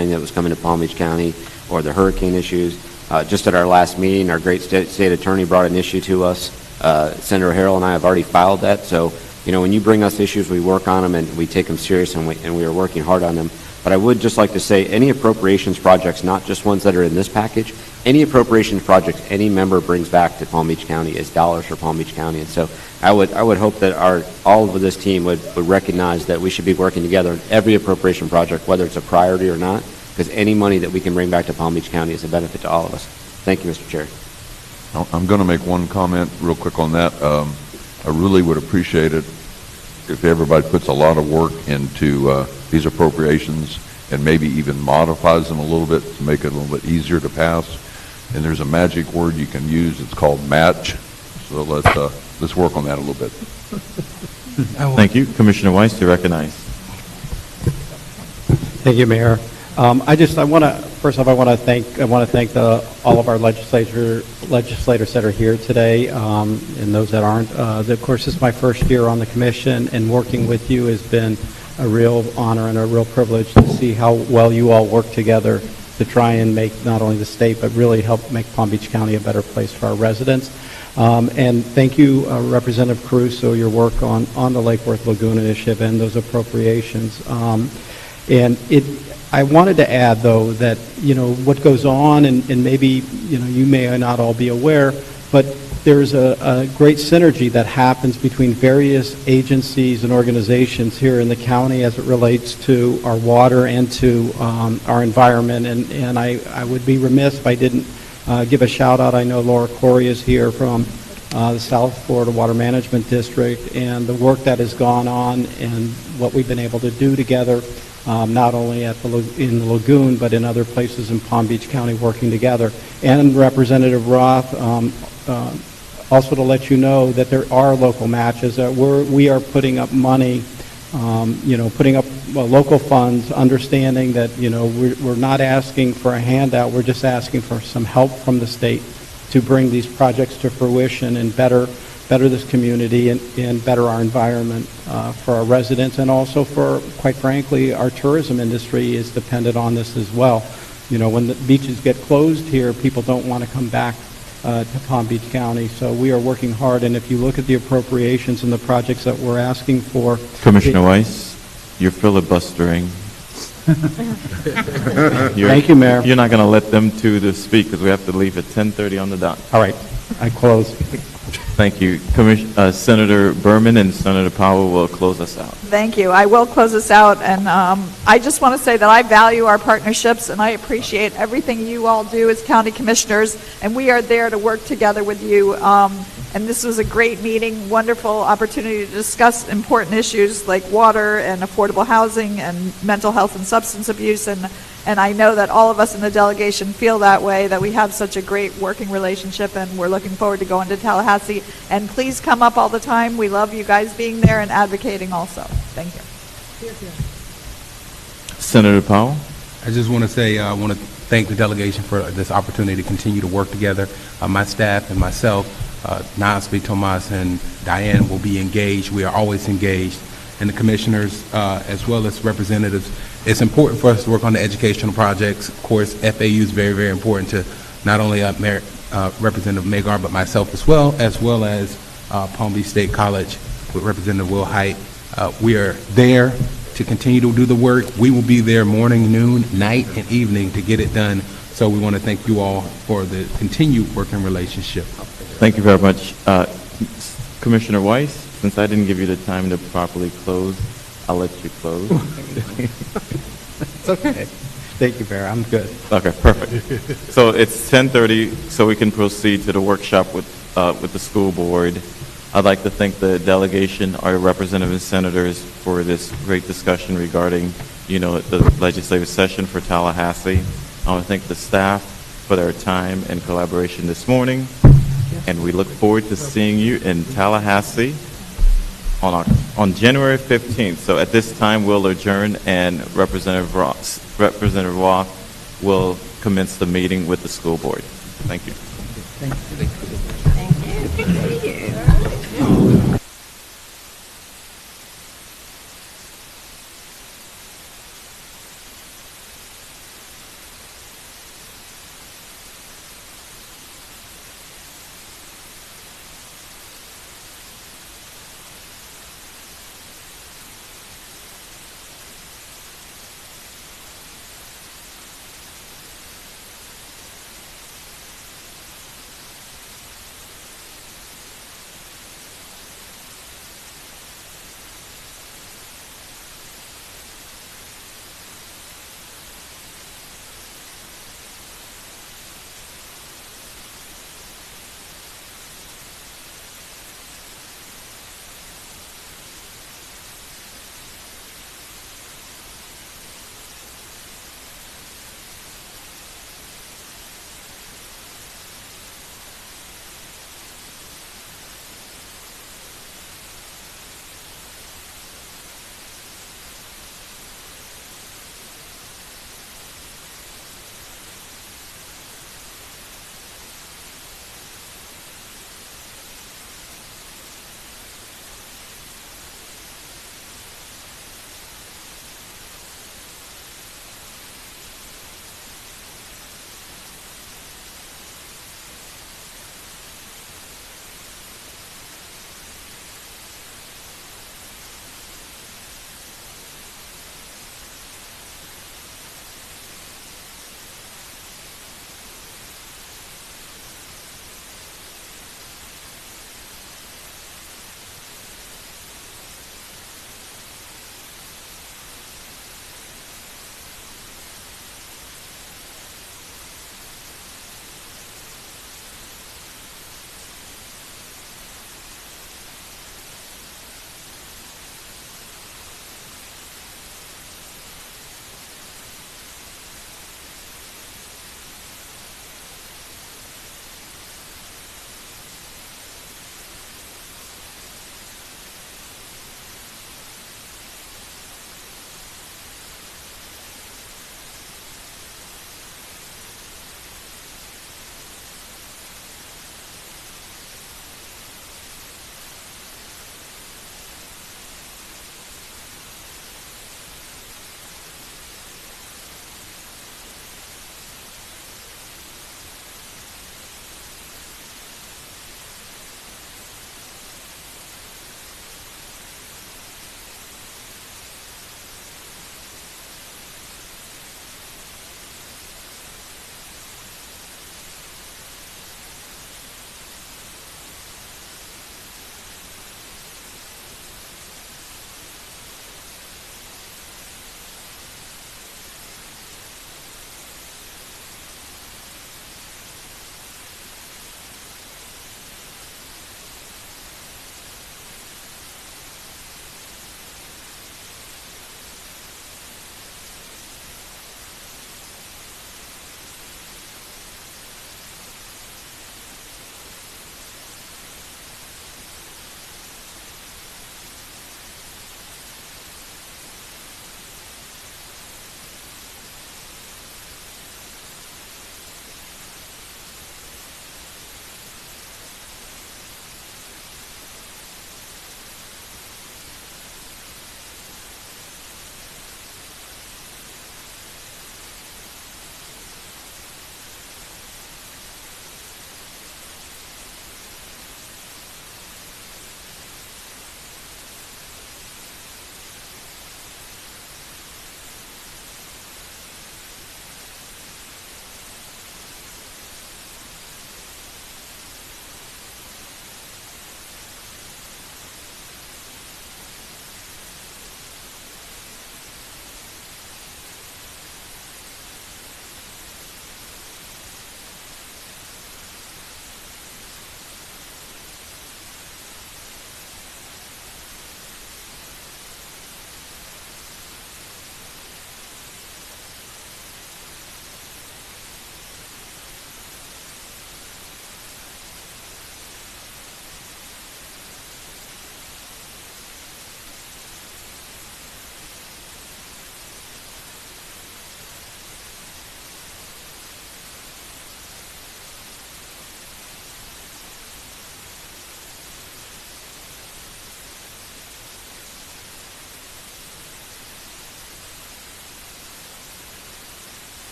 everything that was coming to Palm Beach County or the hurricane issues. Just at our last meeting, our great state attorney brought an issue to us. Senator Harrell and I have already filed that. So, you know, when you bring us issues, we work on them and we take them serious, and we are working hard on them. But I would just like to say any appropriations projects, not just ones that are in this package, any appropriations projects any member brings back to Palm Beach County is dollars for Palm Beach County. And so I would hope that all of this team would recognize that we should be working together on every appropriation project, whether it's a priority or not, because any money that we can bring back to Palm Beach County is a benefit to all of us. Thank you, Mr. Chair. I'm going to make one comment real quick on that. I really would appreciate it if everybody puts a lot of work into these appropriations and maybe even modifies them a little bit to make it a little bit easier to pass. And there's a magic word you can use. It's called match. So let's work on that a little bit. Thank you. Commissioner Weiss, you recognize. Thank you, Mayor. First off, I want to thank all of our legislators that are here today, and those that aren't. Of course, this is my first year on the commission, and working with you has been a real honor and a real privilege to see how well you all work together to try and make not only the state, but really help make Palm Beach County a better place for our residents. And thank you, Representative Caruso, your work on the Lake Worth Lagoon Initiative and those appropriations. I wanted to add, though, that, you know, what goes on, and maybe, you know, you may not all be aware, but there's a great synergy that happens between various agencies and organizations here in the county as it relates to our water and to our environment. And I would be remiss if I didn't give a shout out. I know Laura Corey is here from the South Florida Water Management District, and the work that has gone on and what we've been able to do together, not only in the lagoon, but in other places in Palm Beach County working together. And Representative Roth, also to let you know that there are local matches. We are putting up money, putting up local funds, understanding that, you know, we're not asking for a handout, we're just asking for some help from the state to bring these projects to fruition and better this community and better our environment for our residents, and also for, quite frankly, our tourism industry is dependent on this as well. You know, when the beaches get closed here, people don't want to come back to Palm Beach County. So we are working hard, and if you look at the appropriations and the projects that we're asking for. Commissioner Weiss, you're filibustering. Thank you, Mayor. You're not going to let them two to speak because we have to leave at 10:30 on the dot. All right, I close. Thank you. Senator Berman and Senator Powell will close us out. Thank you. I will close us out, and I just want to say that I value our partnerships, and I appreciate everything you all do as county commissioners, and we are there to work together with you. And this was a great meeting, wonderful opportunity to discuss important issues like water and affordable housing and mental health and substance abuse. And I know that all of us in the delegation feel that way, that we have such a great working relationship, and we're looking forward to going to Tallahassee. And please come up all the time. We love you guys being there and advocating also. Thank you. Senator Powell. I just want to say I want to thank the delegation for this opportunity to continue to work together. My staff and myself, Nasby, Tomas, and Diane will be engaged. We are always engaged. And the commissioners, as well as representatives, it's important for us to work on the educational projects. Of course, FAU is very, very important to not only Representative Magar, but myself as well as Palm Beach State College with Representative Will Height. We are there to continue to do the work. We will be there morning, noon, night, and evening to get it done. So we want to thank you all for the continued working relationship. Thank you very much. Commissioner Weiss, since I didn't give you the time to properly close, I'll let you close. It's okay. Thank you, Mayor. I'm good. Okay, perfect. So it's 10:30, so we can proceed to the workshop with the school board. I'd like to thank the delegation, our representatives and senators, for this great discussion regarding, you know, the legislative session for Tallahassee. I want to thank the staff for their time and collaboration this morning, and we look forward to seeing you in Tallahassee on January 15th. So at this time, we'll adjourn, and Representative Roth will commence the meeting with the school board. Thank you. Thank you. Thank you.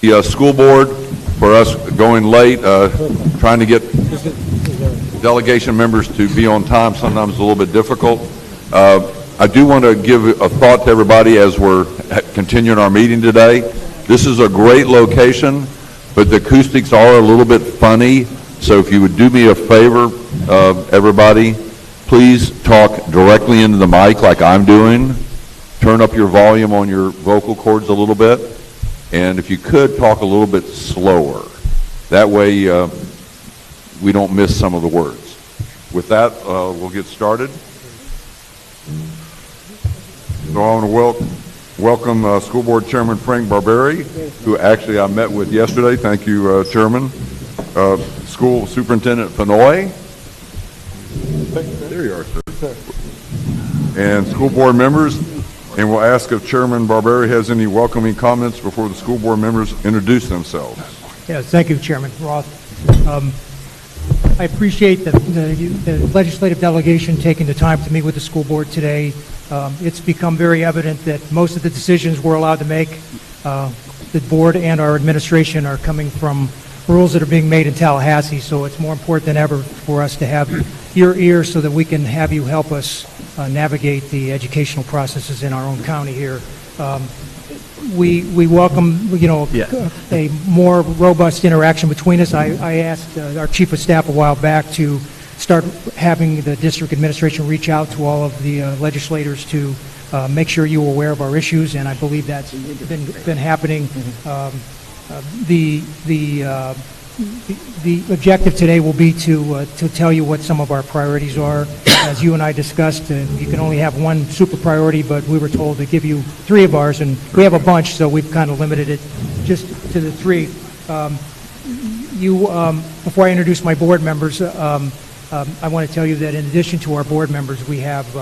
the school board for us going late, trying to get delegation members to be on time sometimes is a little bit difficult. I do want to give a thought to everybody as we're continuing our meeting today. This is a great location, but the acoustics are a little bit funny, so if you would do me a favor, everybody, please talk directly into the mic like I'm doing. Turn up your volume on your vocal cords a little bit, and if you could, talk a little bit slower. That way, we don't miss some of the words. With that, we'll get started. So I want to welcome School Board Chairman Frank Barberi, who actually I met with yesterday. Thank you, Chairman. School Superintendent Fenoy. There you are, sir. And school board members. And we'll ask if Chairman Barberi has any welcoming comments before the school board members introduce themselves. Yes, thank you, Chairman Roth. I appreciate the legislative delegation taking the time to meet with the school board today. It's become very evident that most of the decisions we're allowed to make, the board and our administration, are coming from rules that are being made in Tallahassee, so it's more important than ever for us to have your ear so that we can have you help us navigate the educational processes in our own county here. We welcome, a more robust interaction between us. I asked our chief of staff a while back to start having the district administration reach out to all of the legislators to make sure you are aware of our issues, and I believe that's been happening. The objective today will be to tell you what some of our priorities are. As you and I discussed, you can only have one super priority, but we were told to give you three of ours, and we have a bunch, so we've kind of limited it just to the three. Before I introduce my board members, I want to tell you that in addition to our board members, we have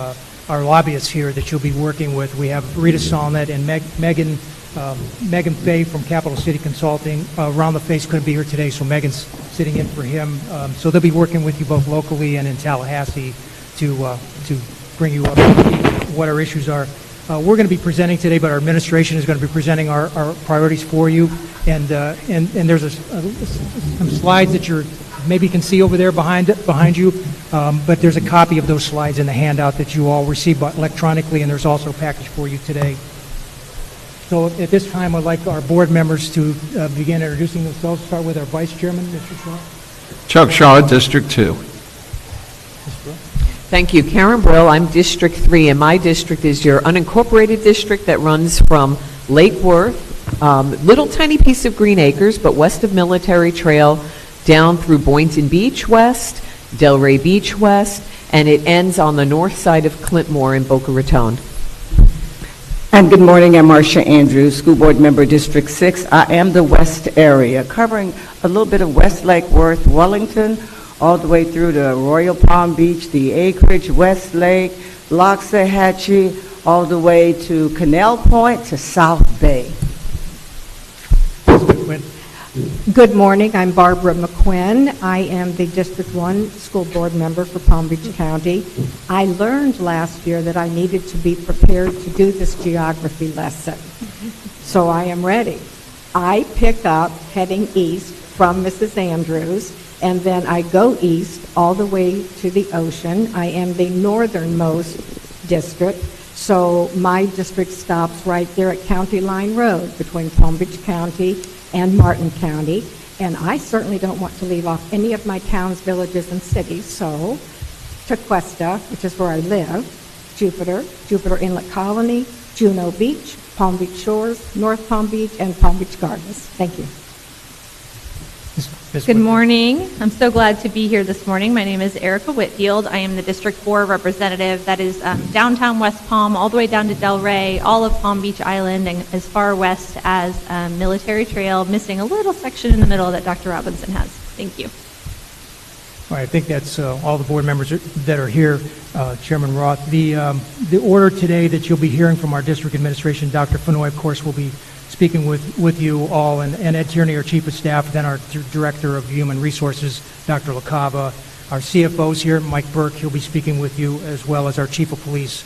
our lobbyists here that you'll be working with. We have Rita Solnit and Megan Fay from Capital City Consulting. Ron LaFace couldn't be here today, so Megan's sitting in for him. So they'll be working with you both locally and in Tallahassee to bring you up to speed what our issues are. We're going to be presenting today, but our administration is going to be presenting our priorities for you. And there's some slides that you maybe can see over there behind you, but there's a copy of those slides in the handout that you all received electronically, and there's also a package for you today. So at this time, I'd like our board members to begin introducing themselves. Start with our Vice Chairman, Mr. Shaw. Chuck Shaw, District 2. Thank you. Karen Brill, I'm District 3, and my district is your unincorporated district that runs from Lake Worth, little tiny piece of Green Acres, but west of Military Trail, down through Boynton Beach West, Delray Beach West, and it ends on the north side of Clintmore in Boca Raton. And good morning, I'm Marcia Andrews, School Board Member, District 6. I am the west area, covering a little bit of West Lake Worth, Wellington, all the way through to Royal Palm Beach, the Acreage, West Lake, Loxahatchee, all the way to Canal Point to South Bay. Good morning, I'm Barbara McQuinn. I am the District 1 School Board Member for Palm Beach County. I learned last year that I needed to be prepared to do this geography lesson, so I am ready. I pick up heading east from Mrs. Andrews, and then I go east all the way to the ocean. I am the northernmost district, so my district stops right there at County Line Road between Palm Beach County and Martin County, and I certainly don't want to leave off any of my towns, villages, and cities, so Tequesta, which is where I live, Jupiter Inlet Colony, Juneau Beach, Palm Beach Shores, North Palm Beach, and Palm Beach Gardens. Thank you. Good morning. I'm so glad to be here this morning. My name is Erica Whitfield. I am the District 4 representative. That is downtown West Palm, all the way down to Delray, all of Palm Beach Island, and as far west as Military Trail, missing a little section in the middle that Dr. Robinson has. Thank you. All right, I think that's all the board members that are here. Chairman Roth, the order today that you'll be hearing from our district administration, Dr. Fenoy, of course, will be speaking with you all, and Ed Tierney, our Chief of Staff, then our Director of Human Resources, Dr. LaCava. Our CFO's here, Mike Burke, he'll be speaking with you, as well as our Chief of Police,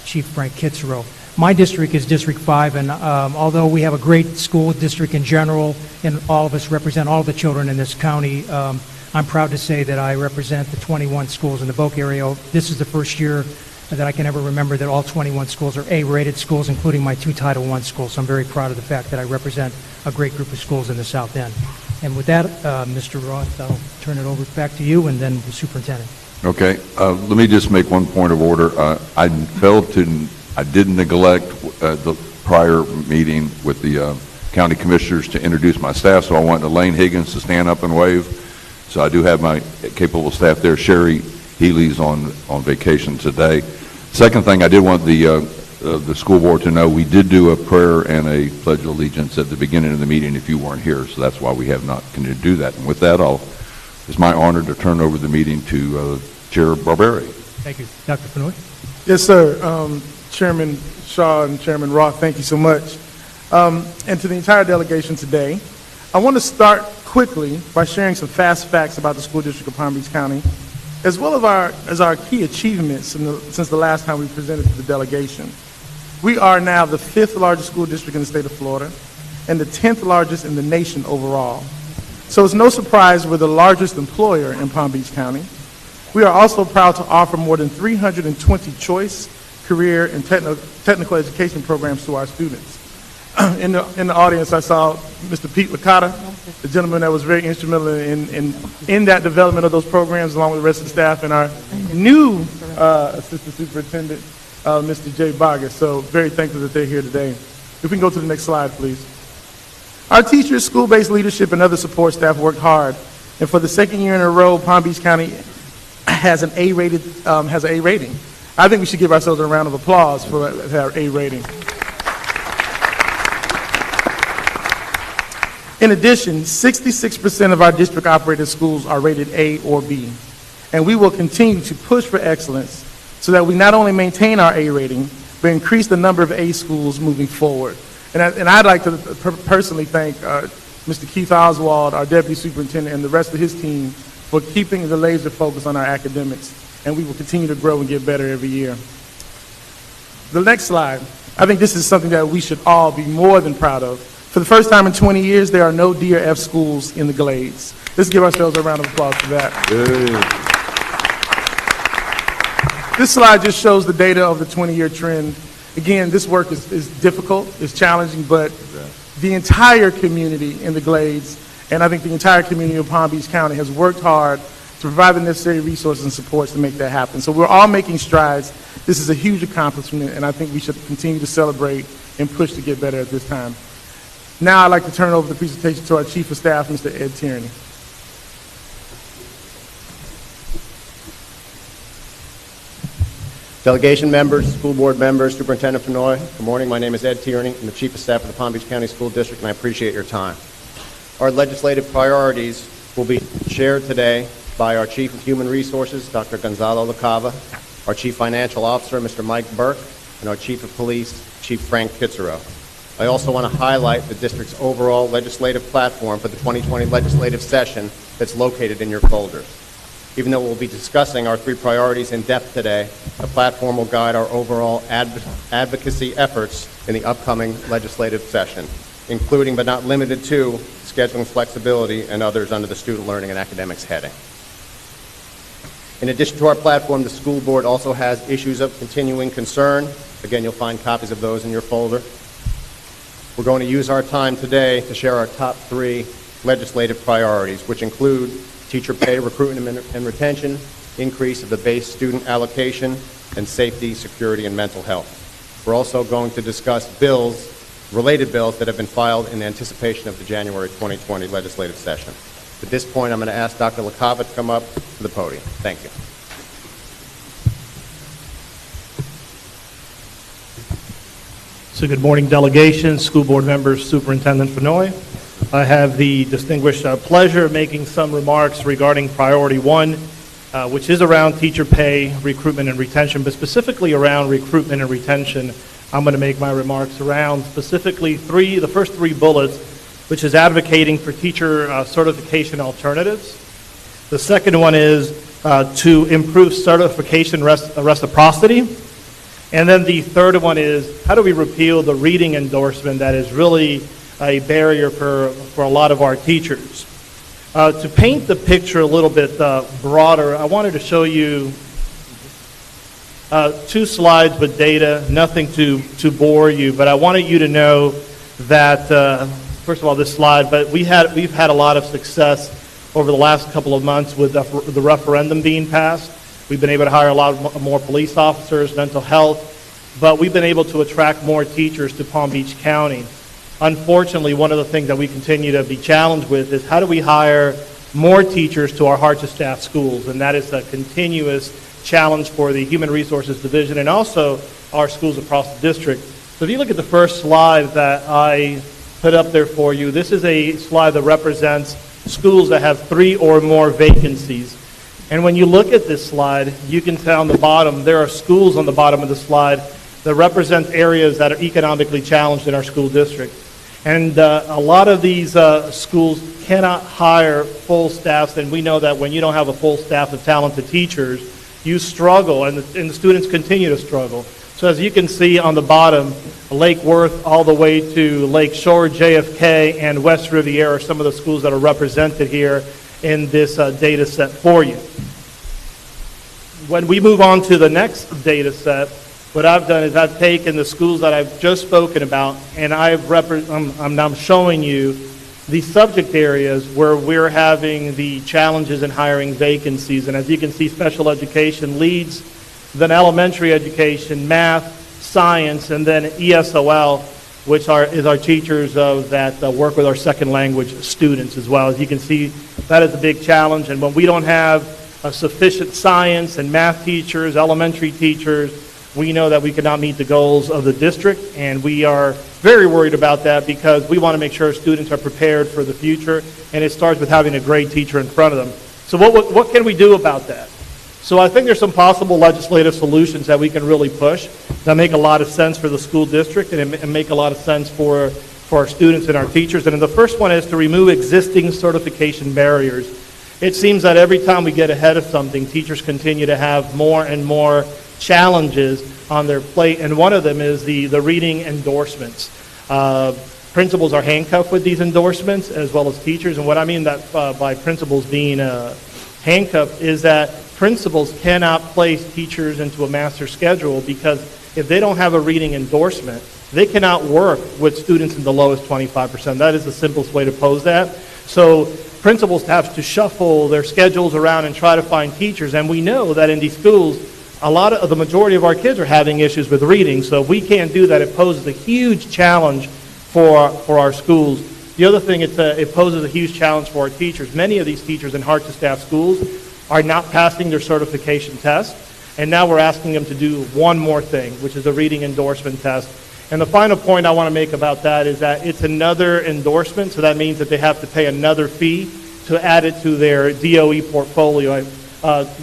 Chief Frank Kitzrow. My district is District 5, and although we have a great school district in general, and all of us represent all the children in this county, I'm proud to say that I represent the 21 schools in the Boca area. This is the first year that I can ever remember that all 21 schools are A-rated schools, including my 2 Title I schools. So I'm very proud of the fact that I represent a great group of schools in the South End. And with that, Mr. Roth, I'll turn it over back to you, and then the superintendent. Okay, let me just make one point of order. I did neglect the prior meeting with the county commissioners to introduce my staff, so I wanted Elaine Higgins to stand up and wave. So I do have my capable staff there. Sherry Healy's on vacation today. Second thing, I did want the school board to know we did do a prayer and a pledge of allegiance at the beginning of the meeting if you weren't here, so that's why we have not continued to do that. And with that, it's my honor to turn over the meeting to Chair Barberi. Thank you. Dr. Fennoy? Yes, sir. Chairman Shaw and Chairman Roth, thank you so much. And to the entire delegation today, I want to start quickly by sharing some fast facts about the school district of Palm Beach County, as well as our key achievements since the last time we presented to the delegation. We are now the 5th largest school district in the state of Florida and the 10th largest in the nation overall. So it's no surprise we're the largest employer in Palm Beach County. We are also proud to offer more than 320 choice, career, and technical education programs to our students. In the audience, I saw Mr. Pete Licata, the gentleman that was very instrumental in that development of those programs, along with the rest of the staff, and our new assistant superintendent, Mr. Jay Bogus. So very thankful that they're here today. If we can go to the next slide, please. Our teachers, school-based leadership, and other support staff worked hard, and for the second year in a row, Palm Beach County has an A-rated, has an A rating. I think we should give ourselves a round of applause for our A rating. In addition, 66% of our district-operated schools are rated A or B, and we will continue to push for excellence so that we not only maintain our A rating, but increase the number of A schools moving forward. And I'd like to personally thank Mr. Keith Oswald, our deputy superintendent, and the rest of his team for keeping the laser focus on our academics, and we will continue to grow and get better every year. The next slide, I think this is something that we should all be more than proud of. For the first time in 20 years, there are no D or F schools in the Glades. Let's give ourselves a round of applause for that. This slide just shows the data of the 20-year trend. Again, this work is difficult, it's challenging, but the entire community in the Glades, and I think the entire community of Palm Beach County has worked hard to provide the necessary resources and supports to make that happen. So we're all making strides. This is a huge accomplishment, and I think we should continue to celebrate and push to get better at this time. Now I'd like to turn over the presentation to our Chief of Staff, Mr. Ed Tierney. Delegation members, school board members, Superintendent Fennoy, good morning. My name is Ed Tierney. I'm the Chief of Staff of the Palm Beach County School District, and I appreciate your time. Our legislative priorities will be shared today by our Chief of Human Resources, Dr. Gonzalo Lacava, our Chief Financial Officer, Mr. Mike Burke, and our Chief of Police, Chief Frank Pizzaro. I also want to highlight the district's overall legislative platform for the 2020 legislative session that's located in your folders. Even though we'll be discussing our 3 priorities in depth today, the platform will guide our overall advocacy efforts in the upcoming legislative session, including but not limited to scheduling flexibility and others under the student learning and academics heading. In addition to our platform, the school board also has issues of continuing concern. Again, you'll find copies of those in your folder. We're going to use our time today to share our top 3 legislative priorities, which include teacher pay, recruitment and retention, increase of the base student allocation, and safety, security, and mental health. We're also going to discuss related bills that have been filed in anticipation of the January 2020 legislative session. At this point, I'm going to ask Dr. Lacava to come up to the podium. Thank you. So good morning, delegation, school board members, Superintendent Fennoy. I have the distinguished pleasure of making some remarks regarding priority 1, which is around teacher pay, recruitment, and retention, but specifically around recruitment and retention. I'm going to make my remarks around specifically the first 3 bullets, which is advocating for teacher certification alternatives. The second one is to improve certification reciprocity. And then the third one is, how do we repeal the reading endorsement that is really a barrier for a lot of our teachers? To paint the picture a little bit broader, I wanted to show you two slides with data, nothing to bore you, but I wanted you to know that, first of all, this slide, but we've had a lot of success over the last couple of months with the referendum being passed. We've been able to hire a lot more police officers, mental health, but we've been able to attract more teachers to Palm Beach County. Unfortunately, one of the things that we continue to be challenged with is how do we hire more teachers to our hard-to-staff schools, and that is a continuous challenge for the Human Resources Division and also our schools across the district. So if you look at the first slide that I put up there for you, this is a slide that represents schools that have 3 or more vacancies. And when you look at this slide, you can tell on the bottom, there are schools on the bottom of the slide that represent areas that are economically challenged in our school district. And a lot of these schools cannot hire full staffs, and we know that when you don't have a full staff of talented teachers, you struggle, and the students continue to struggle. So as you can see on the bottom, Lake Worth all the way to Lake Shore, JFK, and West Riviera are some of the schools that are represented here in this data set for you. When we move on to the next data set, what I've done is I've taken the schools that I've just spoken about, and I'm now showing you the subject areas where we're having the challenges in hiring vacancies. And as you can see, special education leads, then elementary education, math, science, and then ESOL, which is our teachers that work with our second language students as well. As you can see, that is a big challenge. And when we don't have sufficient science and math teachers, elementary teachers, we know that we cannot meet the goals of the district, and we are very worried about that because we want to make sure students are prepared for the future, and it starts with having a great teacher in front of them. So what can we do about that? So I think there's some possible legislative solutions that we can really push that make a lot of sense for the school district and make a lot of sense for our students and our teachers. And the first one is to remove existing certification barriers. It seems that every time we get ahead of something, teachers continue to have more and more challenges on their plate, and one of them is the reading endorsements. Principals are handcuffed with these endorsements as well as teachers, and what I mean that by principals being handcuffed is that principals cannot place teachers into a master schedule because if they don't have a reading endorsement, they cannot work with students in the lowest 25%. That is the simplest way to pose that. So principals have to shuffle their schedules around and try to find teachers, and we know that in these schools, the majority of our kids are having issues with reading, so if we can't do that, it poses a huge challenge for our schools. The other thing, it poses a huge challenge for our teachers. Many of these teachers in hard-to-staff schools are not passing their certification test, and now we're asking them to do one more thing, which is a reading endorsement test. And the final point I want to make about that is that it's another endorsement, so that means that they have to pay another fee to add it to their DOE portfolio.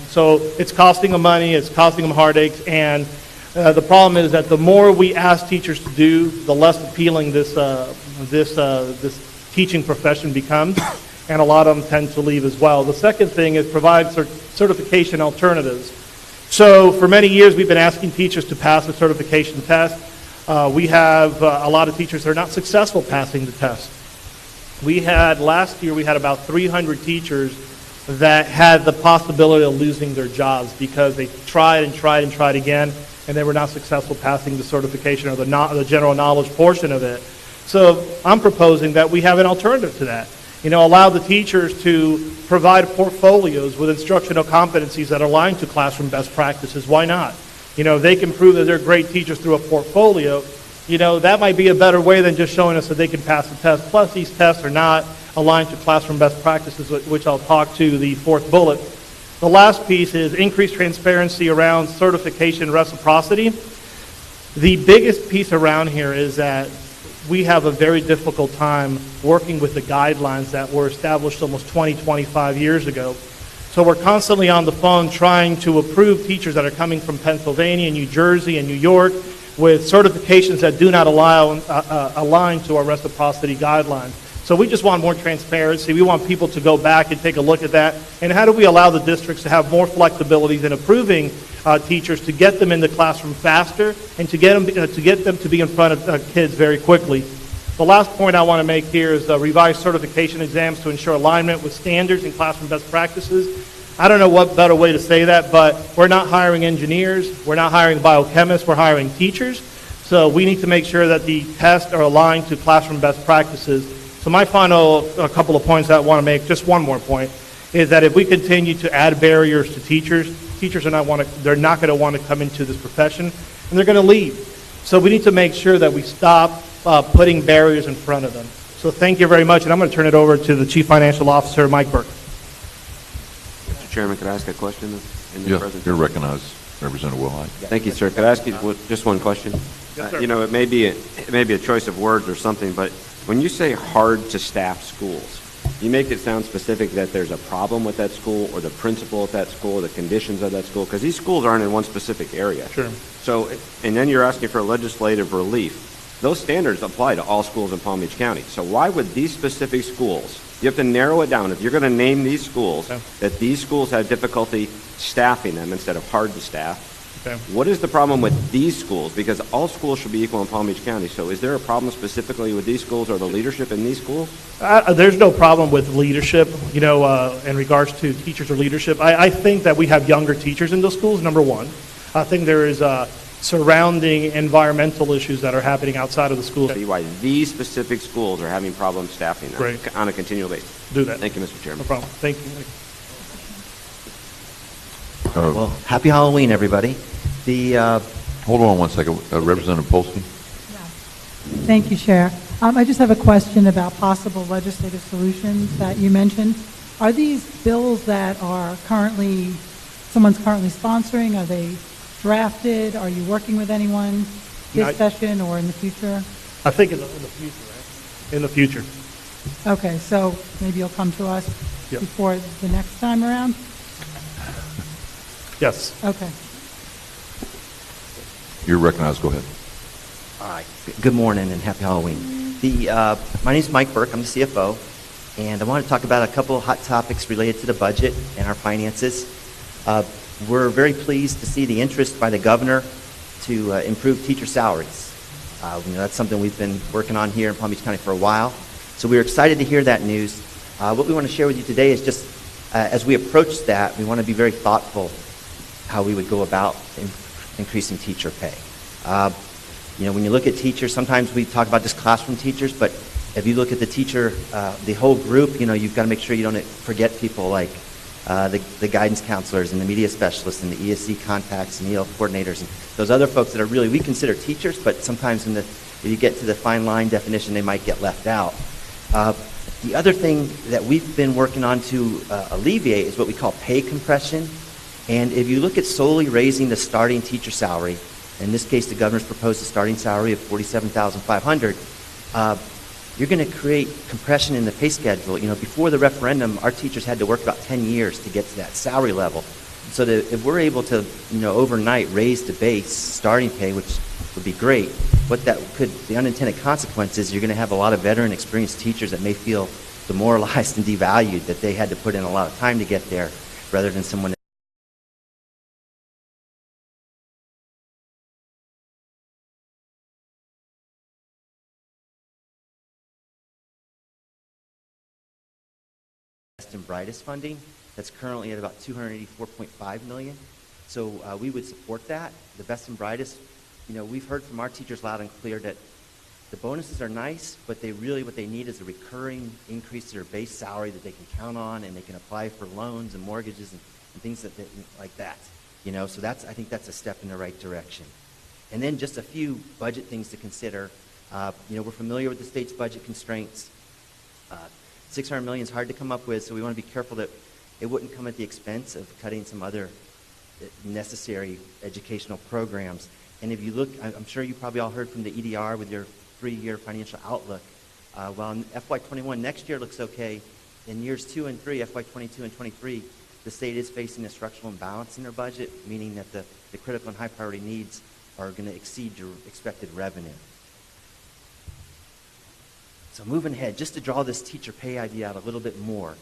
So it's costing them money, it's costing them heartaches, and the problem is that the more we ask teachers to do, the less appealing this teaching profession becomes, and a lot of them tend to leave as well. The second thing is provide certification alternatives. So for many years, we've been asking teachers to pass the certification test. We have a lot of teachers that are not successful passing the test. Last year, we had about 300 teachers that had the possibility of losing their jobs because they tried and tried and tried again, and they were not successful passing the certification or the general knowledge portion of it. So I'm proposing that we have an alternative to that. Allow the teachers to provide portfolios with instructional competencies that are aligned to classroom best practices. Why not? They can prove that they're great teachers through a portfolio. That might be a better way than just showing us that they can pass the test. Plus, these tests are not aligned to classroom best practices, which I'll talk to the fourth bullet. The last piece is increased transparency around certification reciprocity. The biggest piece around here is that we have a very difficult time working with the guidelines that were established almost 20, 25 years ago. So we're constantly on the phone trying to approve teachers that are coming from Pennsylvania, New Jersey, and New York with certifications that do not align to our reciprocity guidelines. So we just want more transparency. We want people to go back and take a look at that. And how do we allow the districts to have more flexibility in approving teachers to get them in the classroom faster and to get them to be in front of kids very quickly? The last point I want to make here is revised certification exams to ensure alignment with standards and classroom best practices. I don't know what better way to say that, but we're not hiring engineers, we're not hiring biochemists, we're hiring teachers. So we need to make sure that the tests are aligned to classroom best practices. So my final couple of points I want to make, just one more point, is that if we continue to add barriers to teachers, teachers are they're not going to want to come into this profession, and they're going to leave. So we need to make sure that we stop putting barriers in front of them. So thank you very much, and I'm going to turn it over to the Chief Financial Officer, Mike Burke. Mr. Chairman, could I ask a question in the Yeah, presentation? you're recognized, Representative Wilhite. Thank you, sir. Could I ask you just one question? Yes, sir. You know, it may be a choice of words or something, but when you say hard to staff schools, you make it sound specific that there's a problem with that school or the principal at that school or the conditions of that school, because these schools aren't in one specific area. Sure. So, and then you're asking for legislative relief. Those standards apply to all schools in Palm Beach County. So why would these specific schools, you have to narrow it down. If you're going to name these schools, Okay. that these schools have difficulty staffing them instead of hard to staff, Okay. what is the problem with these schools? Because all schools should be equal in Palm Beach County. So is there a problem specifically with these schools or the leadership in these schools? There's no problem with leadership, you know, in regards to teachers or leadership. I think that we have younger teachers in those schools, number one. I think there is surrounding environmental issues that are happening outside of the schools. See why these specific schools are having problems staffing them Great. on a continual basis. Do that. Thank you, Mr. Chairman. No problem. Thank you. Well, happy Halloween, everybody. Hold on one second. Representative Polsky? Thank you, Chair. I just have a question about possible legislative solutions that you mentioned. Are these bills that are someone's currently sponsoring? Are they drafted? Are you working with anyone this session or in the future? I think in the future, right? In the future. Okay, so maybe you'll come to us Yep. before the next time around? Yes. Okay. You're recognized. Go ahead. All right. Good morning and happy Halloween. My name is Mike Burke. I'm the CFO, and I want to talk about a couple of hot topics related to the budget and our finances. We're very pleased to see the interest by the governor to improve teacher salaries. That's something we've been working on here in Palm Beach County for a while. So we're excited to hear that news. What we want to share with you today is just as we approach that, we want to be very thoughtful how we would go about increasing teacher pay. When you look at teachers, sometimes we talk about just classroom teachers, but if you look at the teacher, the whole group, you've got to make sure you don't forget people like the guidance counselors and the media specialists and the ESC contacts and EL coordinators and those other folks that are really, we consider teachers, but sometimes if you get to the fine line definition, they might get left out. The other thing that we've been working on to alleviate is what we call pay compression. And if you look at solely raising the starting teacher salary, in this case the governor's proposed a starting salary of $47,500, you're going to create compression in the pay schedule. Before the referendum, our teachers had to work about 10 years to get to that salary level. So that if we're able to, overnight raise the base starting pay, which would be great, the unintended consequences, you're going to have a lot of veteran experienced teachers that may feel demoralized and devalued that they had to put in a lot of time to get there rather than someone best and brightest funding that's currently at about $284.5 million. So we would support that. The best and brightest, we've heard from our teachers loud and clear that the bonuses are nice, but what they need is a recurring increase to their base salary that they can count on, and they can apply for loans and mortgages and things like that. So I think that's a step in the right direction. And then just a few budget things to consider. We're familiar with the state's budget constraints. $600 million is hard to come up with, so we want to be careful that it wouldn't come at the expense of cutting some other necessary educational programs. And if you look, I'm sure you probably all heard from the EDR with your 3-year financial outlook. While in FY21 next year looks okay, in years 2 and 3, FY22 and 23, the state is facing a structural imbalance in their budget, meaning that the critical and high priority needs are going to exceed your expected revenue. So moving ahead, just to draw this teacher pay idea out a little bit more,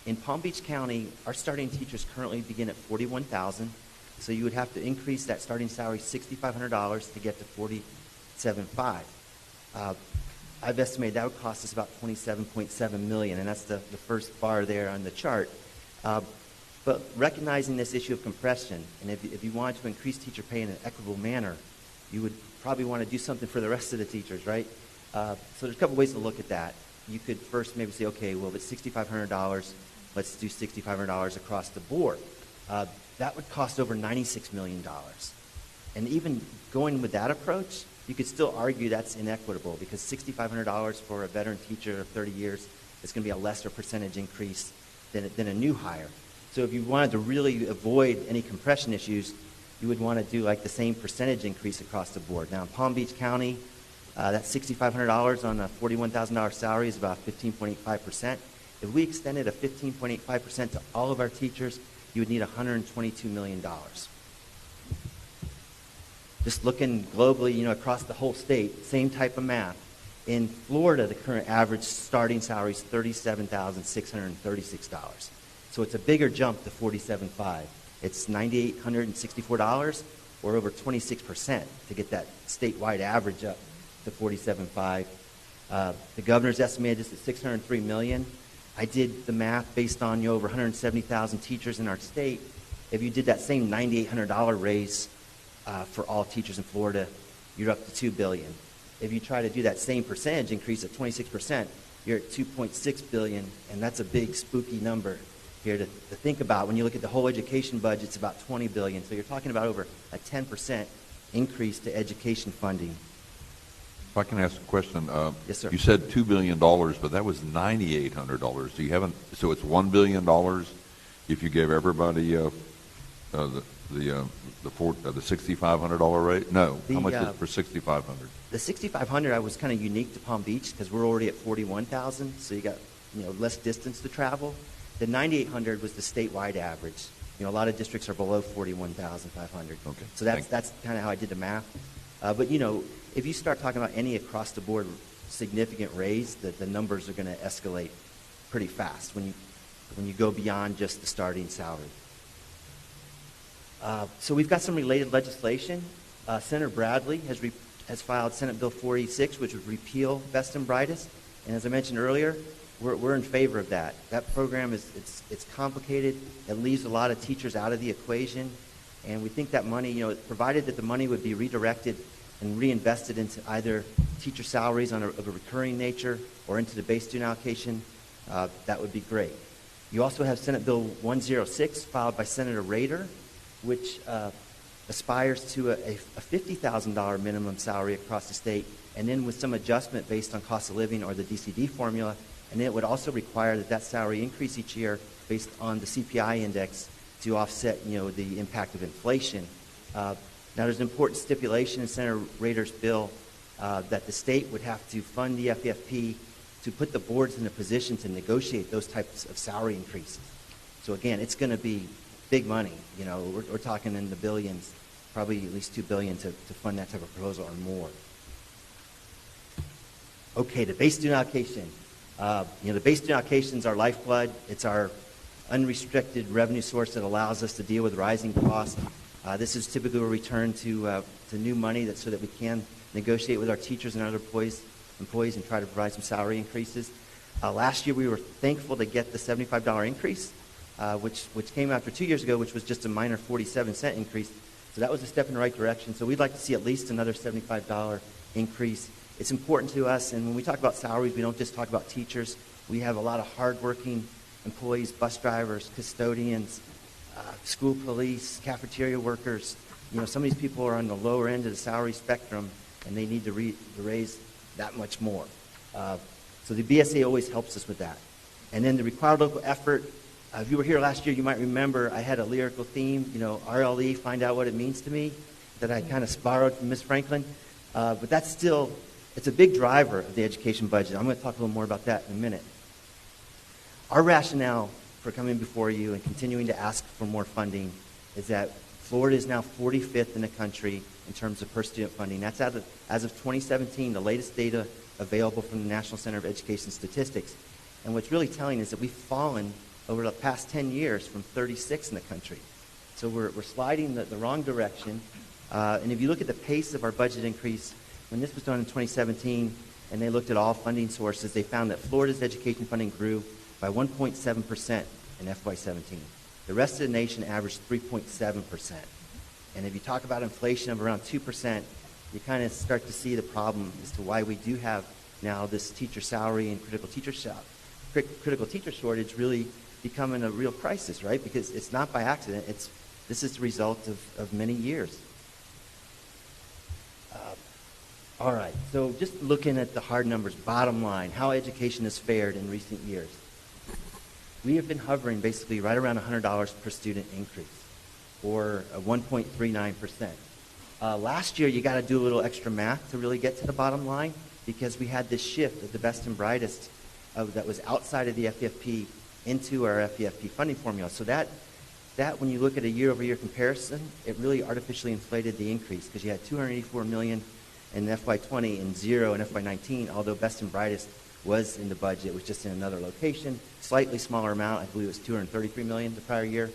in Palm Beach County, our starting teachers currently begin at $41,000. So you would have to increase that starting salary $6,500 to get to $47,500. I've estimated that would cost us about $27.7 million, and that's the first bar there on the chart. But recognizing this issue of compression, and if you wanted to increase teacher pay in an equitable manner, you would probably want to do something for the rest of the teachers, right? So there's a couple ways to look at that. You could first maybe say, okay, well, if it's $6,500, let's do $6,500 across the board. That would cost over $96 million. And even going with that approach, you could still argue that's inequitable because $6,500 for a veteran teacher of 30 years is going to be a lesser percentage increase than a new hire. So if you wanted to really avoid any compression issues, you would want to do like the same percentage increase across the board. Now in Palm Beach County, that $6,500 on a $41,000 salary is about 15.85%. If we extended a 15.85% to all of our teachers, you would need $122 million. Just looking globally, across the whole state, same type of math. In Florida, the current average starting salary is $37,636. So it's a bigger jump to $47,500. It's $9,864, or over 26% to get that statewide average up to $47,500. The governor's estimated this at $603 million. I did the math based on over 170,000 teachers in our state. If you did that same $9,800 raise for all teachers in Florida, you're up to $2 billion. If you try to do that same percentage increase at 26%, you're at $2.6 billion, and that's a big spooky number here to think about. When you look at the whole education budget, it's about $20 billion. So you're talking about over a 10% increase to education funding. If I can ask a question. Yes, sir. You said $2 billion, but that was $9,800. So it's $1 billion if you gave everybody the $6,500 rate? No. How much is it for $6,500? The $6,500 I was kind of unique to Palm Beach because we're already at $41,000, so you got less distance to travel. The $9,800 was the statewide average. A lot of districts are below $41,500. Okay. So that's kind of how I did the math. But if you start talking about any across the board significant raise, the numbers are going to escalate pretty fast when you go beyond just the starting salary. So we've got some related legislation. Senator Bradley has filed Senate Bill 486, which would repeal Best and Brightest. And as I mentioned earlier, we're in favor of that. That program it's complicated. It leaves a lot of teachers out of the equation. And we think that money, provided that the money would be redirected and reinvested into either teacher salaries of a recurring nature or into the base student allocation, that would be great. You also have Senate Bill 106 filed by Senator Rader, which aspires to a $50,000 minimum salary across the state, and then with some adjustment based on cost of living or the DCD formula, and it would also require that salary increase each year based on the CPI index to offset, the impact of inflation. Now, there's an important stipulation in Senator Rader's bill that the state would have to fund the FFP to put the boards in a position to negotiate those types of salary increases. So again, it's going to be big money. We're talking in the billions, probably at least $2 billion to fund that type of proposal or more. Okay, the base student allocation. The base student allocation is our lifeblood. It's our unrestricted revenue source that allows us to deal with rising costs. This is typically where we turn to new money so that we can negotiate with our teachers and other employees and try to provide some salary increases. Last year, we were thankful to get the $75 increase, which came after 2 years ago, which was just a minor 47-cent increase. So that was a step in the right direction. So we'd like to see at least another $75 increase. It's important to us, and when we talk about salaries, we don't just talk about teachers. We have a lot of hardworking employees, bus drivers, custodians, school police, cafeteria workers. Some of these people are on the lower end of the salary spectrum, and they need to raise that much more. So the BSA always helps us with that. And then the required local effort. If you were here last year, you might remember I had a lyrical theme, RLE, find out what it means to me, that I kind of borrowed from Ms. Franklin. But that's still, it's a big driver of the education budget. I'm going to talk a little more about that in a minute. Our rationale for coming before you and continuing to ask for more funding is that Florida is now 45th in the country in terms of per student funding. That's as of 2017, the latest data available from the National Center of Education Statistics. And what's really telling is that we've fallen over the past 10 years from 36 in the country. So we're sliding the wrong direction. And if you look at the pace of our budget increase, when this was done in 2017, and they looked at all funding sources, they found that Florida's education funding grew by 1.7% in FY17. The rest of the nation averaged 3.7%. And if you talk about inflation of around 2%, you kind of start to see the problem as to why we do have now this teacher salary and critical teacher shortage really becoming a real crisis, right? Because it's not by accident. This is the result of many years. All right, so just looking at the hard numbers, bottom line, how education has fared in recent years. We have been hovering basically right around $100 per student increase, or 1.39%. Last year, you got to do a little extra math to really get to the bottom line, because we had this shift of the best and brightest that was outside of the FEFP into our FEFP funding formula. So that when you look at a year-over-year comparison, it really artificially inflated the increase, because you had $284 million in FY20 and zero in FY19, although best and brightest was in the budget. It was just in another location, slightly smaller amount. I believe it was $233 million the prior year.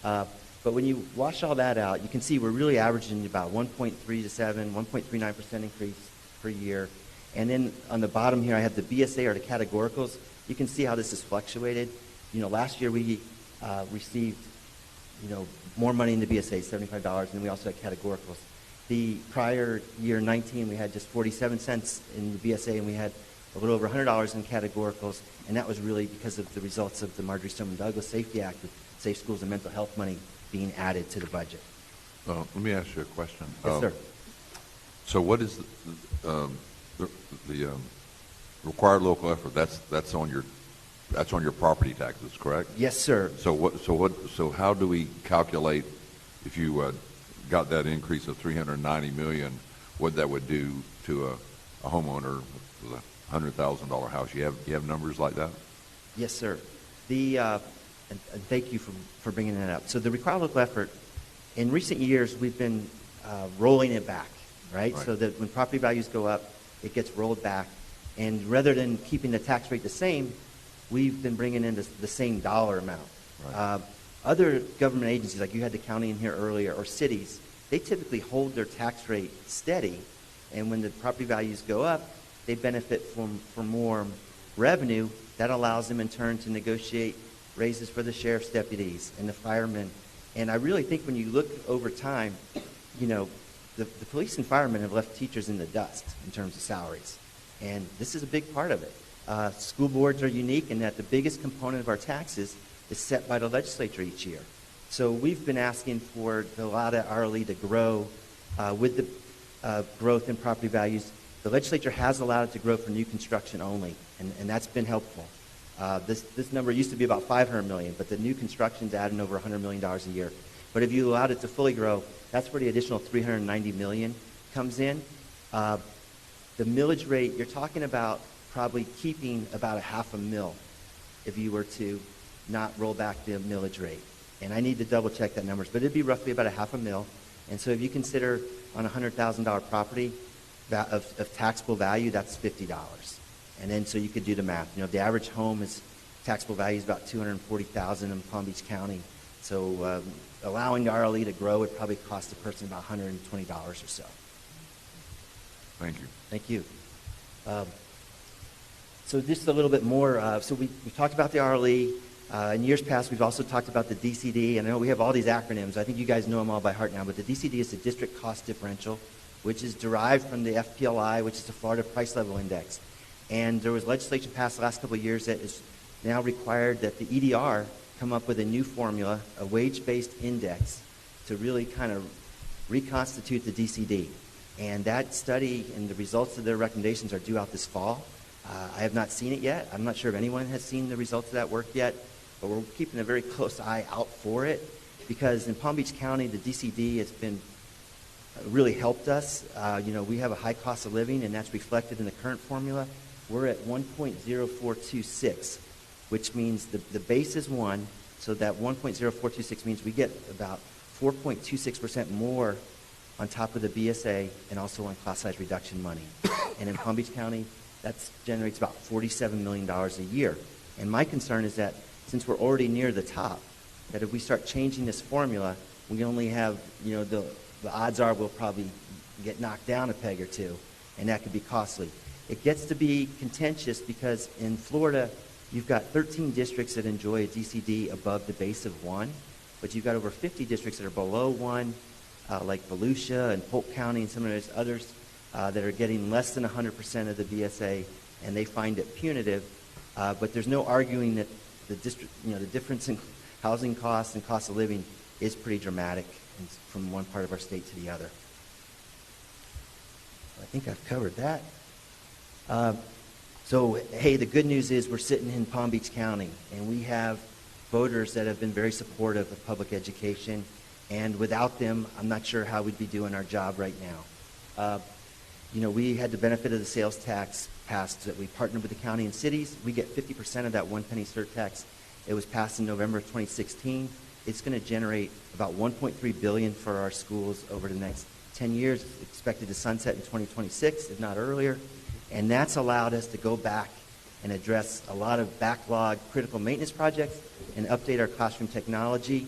But when you wash all that out, you can see we're really averaging about 1.37, 1.39% increase per year. And then on the bottom here, I have the BSA, or the categoricals. You can see how this has fluctuated. Last year we received, more money in the BSA, $75, and then we also had categoricals. The prior year, 19, we had just 47 cents in the BSA, and we had a little over $100 in categoricals, and that was really because of the results of the Marjorie Stoneman Douglas Safety Act with Safe Schools and mental health money being added to the budget. Let me ask you a question. Yes, sir. So what is the required local effort? That's on your property taxes, correct? Yes, sir. So how do we calculate, if you got that increase of $390 million, what that would do to a homeowner with a $100,000 house? You have numbers like that? Yes, sir. And thank you for bringing that up. So the required local effort, in recent years, we've been rolling it back, right? So that when property values go up, it gets rolled back. And rather than keeping the tax rate the same, we've been bringing in the same dollar amount. Right. Other government agencies, like you had the county in here earlier, or cities, they typically hold their tax rate steady. And when the property values go up, they benefit from more revenue. That allows them in turn to negotiate raises for the sheriff's deputies and the firemen. And I really think when you look over time, the police and firemen have left teachers in the dust in terms of salaries. And this is a big part of it. School boards are unique in that the biggest component of our taxes is set by the legislature each year. So we've been asking for the allowed RLE to grow with the growth in property values. The legislature has allowed it to grow for new construction only, and that's been helpful. This number used to be about $500 million, but the new construction's adding over $100 million a year. But if you allowed it to fully grow, that's where the additional $390 million comes in. The millage rate, you're talking about probably keeping about $0.50 if you were to not roll back the millage rate. And I need to double check that numbers, but it'd be roughly about $0.50. And so if you consider on a $100,000 property of taxable value, that's $50. And then so you could do the math. The average home is taxable value is about $240,000 in Palm Beach County. So allowing the RLE to grow would probably cost a person about $120 or so. Thank you. Thank you. So just a little bit more. So we talked about the RLE. In years past, we've also talked about the DCD. And I know we have all these acronyms. I think you guys know them all by heart now. But the DCD is the District Cost Differential, which is derived from the FPLI, which is the Florida Price Level Index. And there was legislation passed the last couple of years that is now required that the EDR come up with a new formula, a wage-based index, to really kind of reconstitute the DCD. And that study and the results of their recommendations are due out this fall. I have not seen it yet. I'm not sure if anyone has seen the results of that work yet, but we're keeping a very close eye out for it, because in Palm Beach County, the DCD has been really helped us. We have a high cost of living, and that's reflected in the current formula. We're at 1.0426, which means the base is 1, so that 1.0426 means we get about 4.26% more on top of the BSA and also on class size reduction money. And in Palm Beach County, That generates about $47 million a year. And my concern is that since we're already near the top, that if we start changing this formula, we only have, the odds are we'll probably get knocked down a peg or two, and that could be costly. It gets to be contentious because in Florida, you've got 13 districts that enjoy a DCD above the base of 1, but you've got over 50 districts that are below 1, like Volusia and Polk County and some of those others that are getting less than 100% of the BSA, and they find it punitive. But there's no arguing that the difference in housing costs and cost of living is pretty dramatic from one part of our state to the other. I think I've covered that. So, hey, the good news is we're sitting in Palm Beach County, and we have voters that have been very supportive of public education, and without them, I'm not sure how we'd be doing our job right now. We had the benefit of the sales tax passed that we partnered with the county and cities. We get 50% of that one penny surtax. It was passed in November of 2016. It's going to generate about $1.3 billion for our schools over the next 10 years. It's expected to sunset in 2026, if not earlier. And that's allowed us to go back and address a lot of backlog critical maintenance projects and update our classroom technology.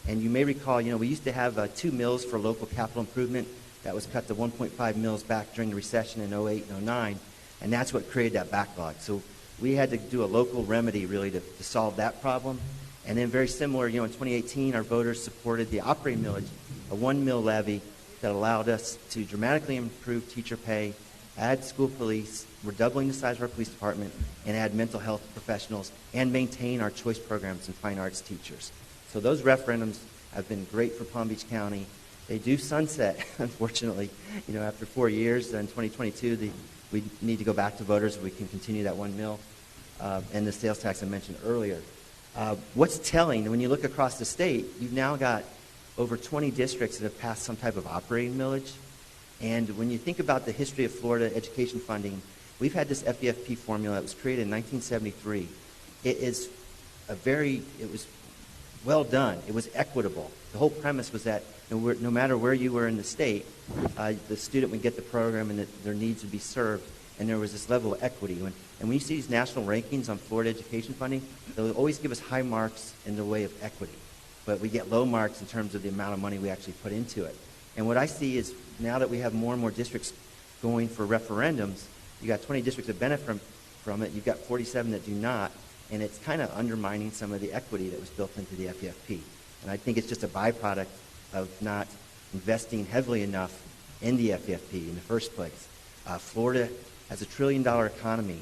And you may recall, we used to have 2 mills for local capital improvement. That was cut to 1.5 mills back during the recession in 08 and 09. And that's what created that backlog. So we had to do a local remedy, really, to solve that problem. And then very similar, in 2018, our voters supported the operating millage, a 1 mill levy that allowed us to dramatically improve teacher pay, add school police, we're doubling the size of our police department, and add mental health professionals, and maintain our choice programs and fine arts teachers. So those referendums have been great for Palm Beach County. They do sunset, unfortunately, after 4 years. In 2022, we need to go back to voters so we can continue that 1 mill and the sales tax I mentioned earlier. What's telling, when you look across the state, you've now got over 20 districts that have passed some type of operating millage. And when you think about the history of Florida education funding, we've had this FEFP formula that was created in 1973. It was well done. It was equitable. The whole premise was that no matter where you were in the state, the student would get the program and that their needs would be served. And there was this level of equity. And when you see these national rankings on Florida education funding, they'll always give us high marks in the way of equity. But we get low marks in terms of the amount of money we actually put into it. And what I see is now that we have more and more districts going for referendums, you got 20 districts that benefit from it, you've got 47 that do not, and it's kind of undermining some of the equity that was built into the FEFP. And I think it's just a byproduct of not investing heavily enough in the FEFP in the first place. Florida has a $1 trillion economy.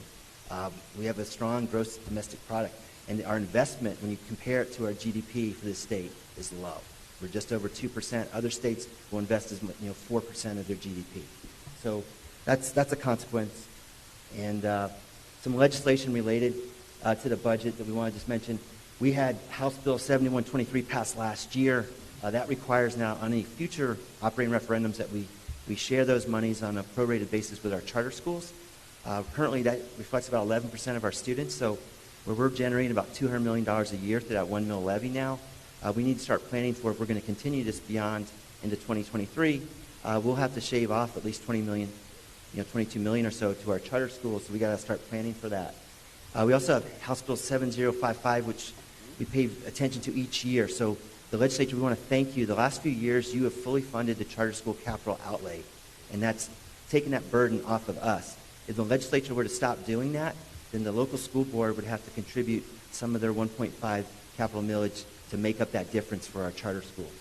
We have a strong gross domestic product, and our investment, when you compare it to our GDP for this state, is low. We're just over 2%. Other states will invest as much, 4% of their GDP. So that's a consequence. And some legislation related to the budget that we want to just mention. We had House Bill 7123 passed last year. That requires now on any future operating referendums that we share those monies on a prorated basis with our charter schools. Currently, that reflects about 11% of our students. So where we're generating about $200 million a year through that 1 mill levy now, we need to start planning for if we're going to continue this beyond into 2023. We'll have to shave off at least 20 million, 22 million or so to our charter schools. So we got to start planning for that. We also have House Bill 7055, which we pay attention to each year. So the legislature, we want to thank you. The last few years, you have fully funded the charter school capital outlay, and that's taken that burden off of us. If the legislature were to stop doing that, then the local school board would have to contribute some of their 1.5 capital millage to make up that difference for our charter schools.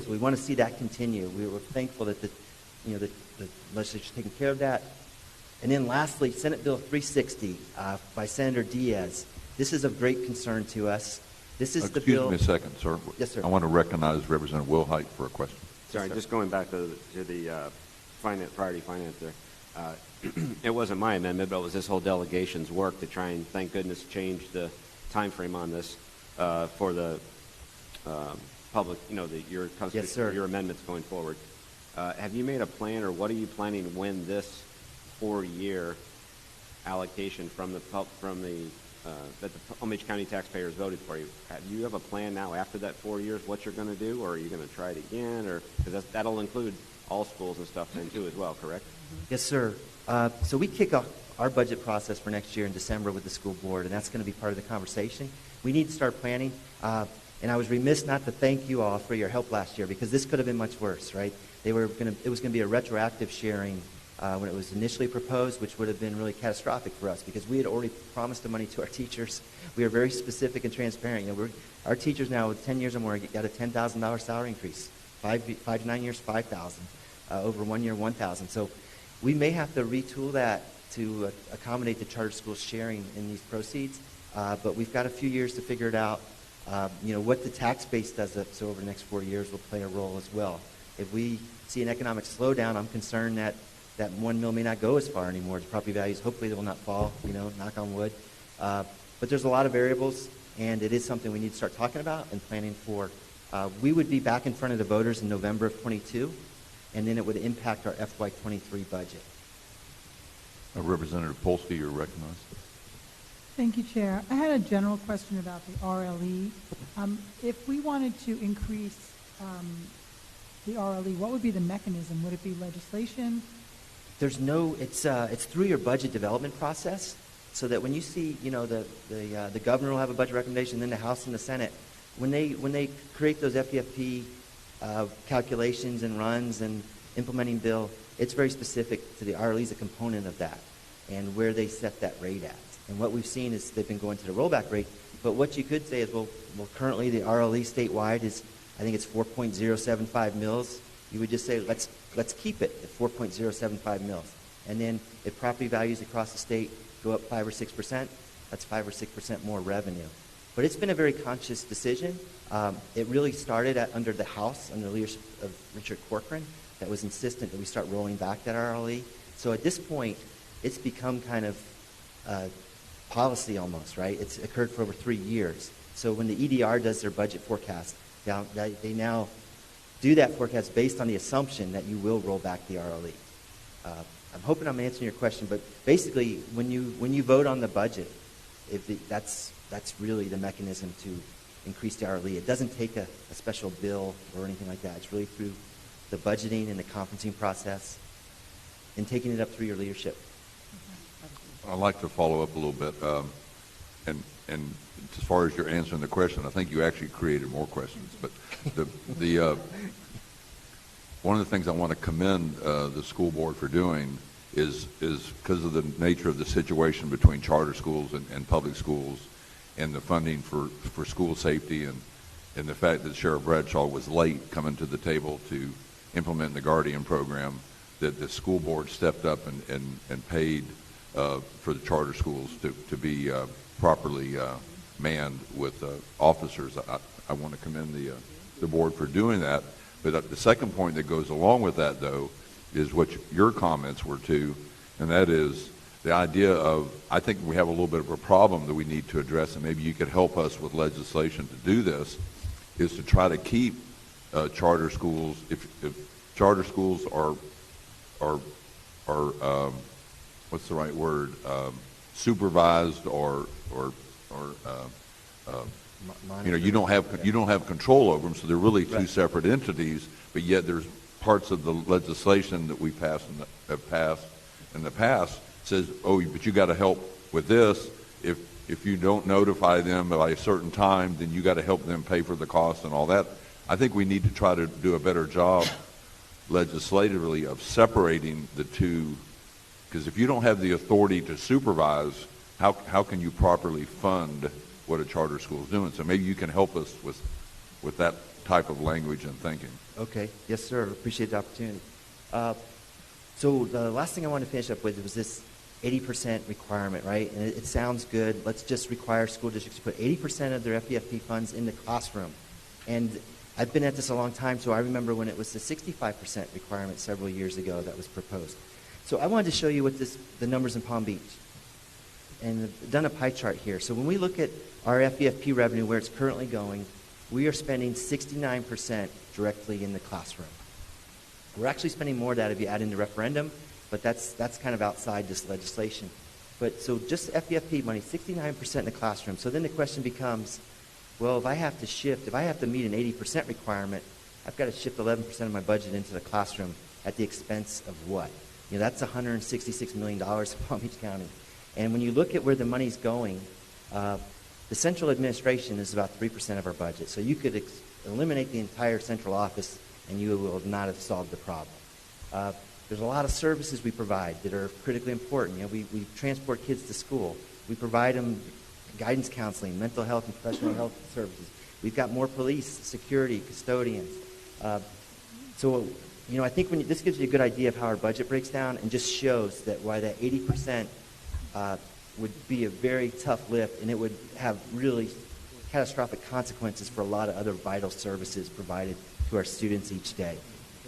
So we want to see that continue. We were thankful that the legislature is taking care of that. And then lastly, Senate Bill 360 by Senator Diaz. This is of great concern to us. This is the bill. Excuse me a second, sir. Yes, sir. I want to recognize Representative Wilhite for a question. Sorry, Yes, just going back to the priority finance there. It wasn't my amendment, but it was this whole delegation's work to try and, thank goodness, change the time frame on this for the public, Yes, sir. your amendments going forward. Have you made a plan, or what are you planning when this 4-year allocation from the that the Palm Beach County taxpayers voted for you. Do you have a plan now after that 4 years, what you're going to do, or are you going to try it again? Or, because that'll include all schools and stuff then too as well, correct? Yes, sir. So we kick off our budget process for next year in December with the school board, and that's going to be part of the conversation. We need to start planning, and I was remiss not to thank you all for your help last year, because this could have been much worse, right? It was going to be a retroactive sharing when it was initially proposed, which would have been really catastrophic for us, because we had already promised the money to our teachers. We are very specific and transparent. You know, our teachers now with 10 years or more got a $10,000 salary increase. 5 to 9 years, $5,000. Over 1 year, $1,000. So we may have to retool that to accommodate the charter schools sharing in these proceeds, but we've got a few years to figure it out. What the tax base does so over the next 4 years will play a role as well. If we see an economic slowdown, I'm concerned that that 1 mil may not go as far anymore. The property values, hopefully they will not fall, knock on wood. But there's a lot of variables, and it is something we need to start talking about and planning for. We would be back in front of the voters in November of 22, and then it would impact our FY23 budget. Representative Polsky, you're recognized. Thank you, Chair. I had a general question about the RLE. If we wanted to increase the RLE, what would be the mechanism? Would it be legislation? There's no. It's through your budget development process, so that when you see, the governor will have a budget recommendation, then the House and the Senate, when they create those FEFP calculations and runs and implementing bill, it's very specific to the RLE is a component of that, and where they set that rate at. And what we've seen is they've been going to the rollback rate. But what you could say is, well, currently the RLE statewide is, I think it's 4.075 mils. You would just say, let's keep it at 4.075 mils. And then if property values across the state go up 5 or 6%, that's 5 or 6% more revenue. But it's been a very conscious decision. It really started under the House, under the leadership of Richard Corcoran, that was insistent that we start rolling back that RLE. So at this point, it's become kind of policy almost, right? It's occurred for over 3 years. So when the EDR does their budget forecast, they now do that forecast based on the assumption that you will roll back the RLE. I'm hoping I'm answering your question, but basically, when you vote on the budget, that's really the mechanism to increase the RLE. It doesn't take a special bill or anything like that. It's really through the budgeting and the conferencing process and taking it up through your leadership. I'd like to follow up a little bit. And as far as you're answering the question, I think you actually created more questions. But one of the things I want to commend the school board for doing is because of the nature of the situation between charter schools and public schools and the funding for school safety and the fact that Sheriff Bradshaw was late coming to the table to implement the Guardian program, that the school board stepped up and paid for the charter schools to be properly manned with officers. I want to commend the board for doing that. But the second point that goes along with that, though, is what your comments were to, and that is the idea of, I think we have a little bit of a problem that we need to address, and maybe you could help us with legislation to do this, is to try to keep charter schools, if charter schools are what's the right word, supervised or you don't have control over them, so they're really two separate entities. But yet there's parts of the legislation that we have passed in the past says, oh, but you got to help with this. If you don't notify them by a certain time, then you got to help them pay for the cost and all that. I think we need to try to do a better job legislatively of separating the two, because if you don't have the authority to supervise, how can you properly fund what a charter school is doing? So maybe you can help us with that type of language and thinking. Okay. Yes, sir. Appreciate the opportunity. So the last thing I wanted to finish up with was this 80% requirement, right? And it sounds good. Let's just require school districts to put 80% of their FEFP funds in the classroom. And I've been at this a long time, so I remember when it was the 65% requirement several years ago that was proposed. So I wanted to show you what the numbers in Palm Beach. And I've done a pie chart here. So when we look at our FEFP revenue, where it's currently going, we are spending 69% directly in the classroom. We're actually spending more of that if you add in the referendum, but that's kind of outside this legislation. But so just FEFP money, 69% in the classroom. So then the question becomes, well, if I have to meet an 80% requirement, I've got to shift 11% of my budget into the classroom at the expense of what? That's $166 million in Palm Beach County. And when you look at where the money's going, the central administration is about 3% of our budget. So you could eliminate the entire central office and you will not have solved the problem. There's a lot of services we provide that are critically important. We transport kids to school. We provide them guidance counseling, mental health and professional health services. We've got more police, security, custodians. I think this gives you a good idea of how our budget breaks down and just shows that why that 80% would be a very tough lift, and it would have really catastrophic consequences for a lot of other vital services provided to our students each day.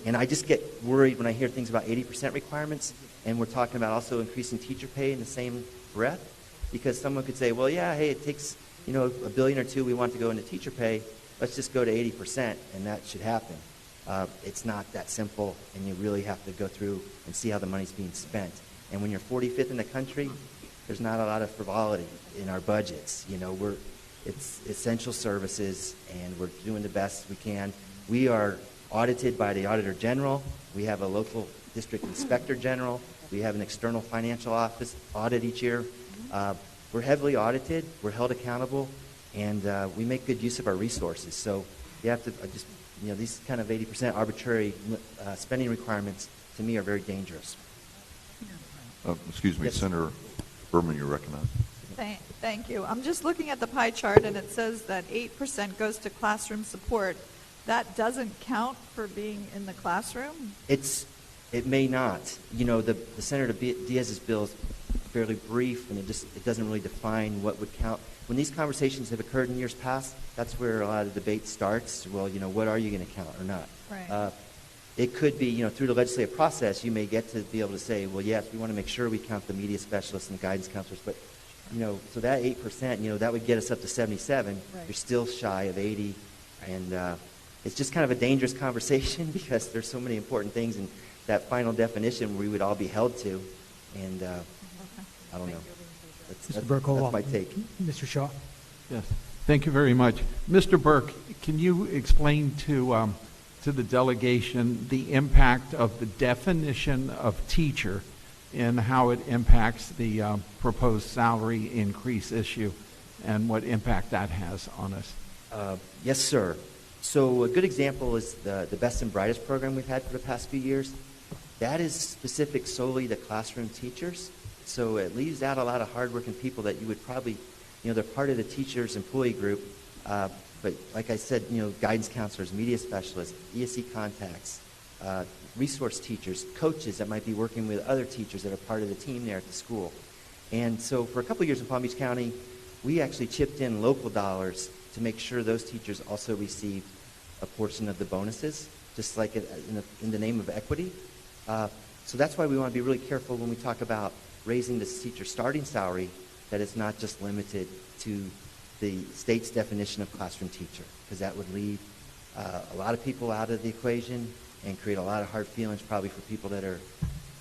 And I just get worried when I hear things about 80% requirements, and we're talking about also increasing teacher pay in the same breath, because someone could say, well, yeah, hey, it takes $1 billion or $2 billion we want to go into teacher pay. Let's just go to 80%, and that should happen. It's not that simple, and you really have to go through and see how the money's being spent. And when you're 45th in the country, there's not a lot of frivolity in our budgets. It's essential services, and we're doing the best we can. We are audited by the Auditor General. We have a local district inspector general. We have an external financial office audit each year. We're heavily audited. We're held accountable, and we make good use of our resources. So you have to these kind of 80% arbitrary spending requirements, to me, are very dangerous. Excuse me, Yes. Senator Berman, you're recognized. Thank you. I'm just looking at the pie chart, and it says that 8% goes to classroom support. That doesn't count for being in the classroom? It may not. The Senator Diaz's bill is fairly brief, and it doesn't really define what would count. When these conversations have occurred in years past, that's where a lot of the debate starts. Well, what are you going to count or not? Right. It could be, through the legislative process, you may get to be able to say, well, yes, we want to make sure we count the media specialists and the guidance counselors, but, so that 8%, that would get us up to 77. Right. You're still shy of 80, and it's just kind of a dangerous conversation because there's so many important things in that final definition we would all be held to, and I don't know. Mr. Burkholz. That's my take. Mr. Shaw. Yes, thank you very much. Mr. Burke, can you explain to the delegation the impact of the definition of teacher and how it impacts the proposed salary increase issue and what impact that has on us? Yes, sir. So a good example is the Best and Brightest program we've had for the past few years. That is specific solely to classroom teachers. So it leaves out a lot of hardworking people that you would probably, they're part of the teachers' employee group. But like I said, guidance counselors, media specialists, ESE contacts, resource teachers, coaches that might be working with other teachers that are part of the team there at the school. And so for a couple of years in Palm Beach County, we actually chipped in local dollars to make sure those teachers also received a portion of the bonuses, just like in the name of equity. So that's why we want to be really careful when we talk about raising this teacher starting salary, that it's not just limited to the state's definition of classroom teacher, because that would leave a lot of people out of the equation and create a lot of hard feelings probably for people that are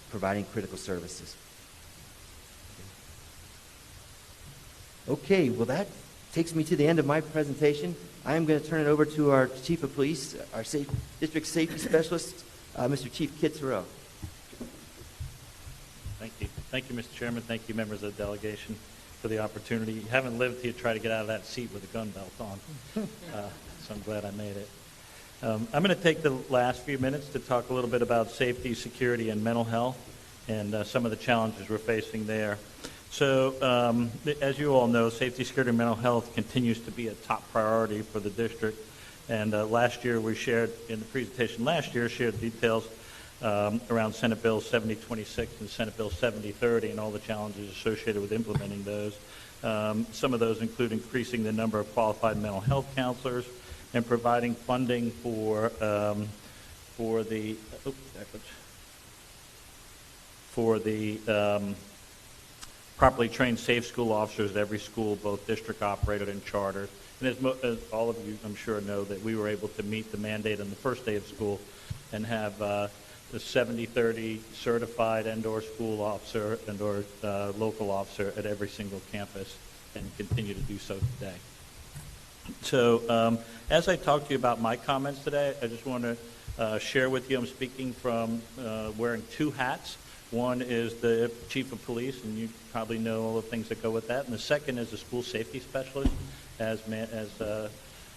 providing critical services. Okay, well that takes me to the end of my presentation. I am going to turn it over to our Chief of Police, our District Safety Specialist, Mr. Chief Kitzerow. Thank you. Thank you, Mr. Chairman. Thank you, members of the delegation, for the opportunity. You haven't lived here to try to get out of that seat with a gun belt on, so I'm glad I made it. I'm going to take the last few minutes to talk a little bit about safety, security, and mental health, and some of the challenges we're facing there. So, as you all know, safety, security, and mental health continues to be a top priority for the district. And last year, we shared, in the presentation last year, shared details around Senate Bill 7026 and Senate Bill 7030 and all the challenges associated with implementing those. Some of those include increasing the number of qualified mental health counselors and providing funding for the properly trained safe school officers at every school, both district operated and chartered. And as all of you, I'm sure, know, that we were able to meet the mandate on the first day of school and have the 70/30 certified and/or school officer and/or local officer at every single campus, and continue to do so today. So as I talk to you about my comments today, I just want to share with you, I'm speaking from wearing two hats. One is the chief of police, and you probably know all the things that go with that. And the second is the school safety specialist, as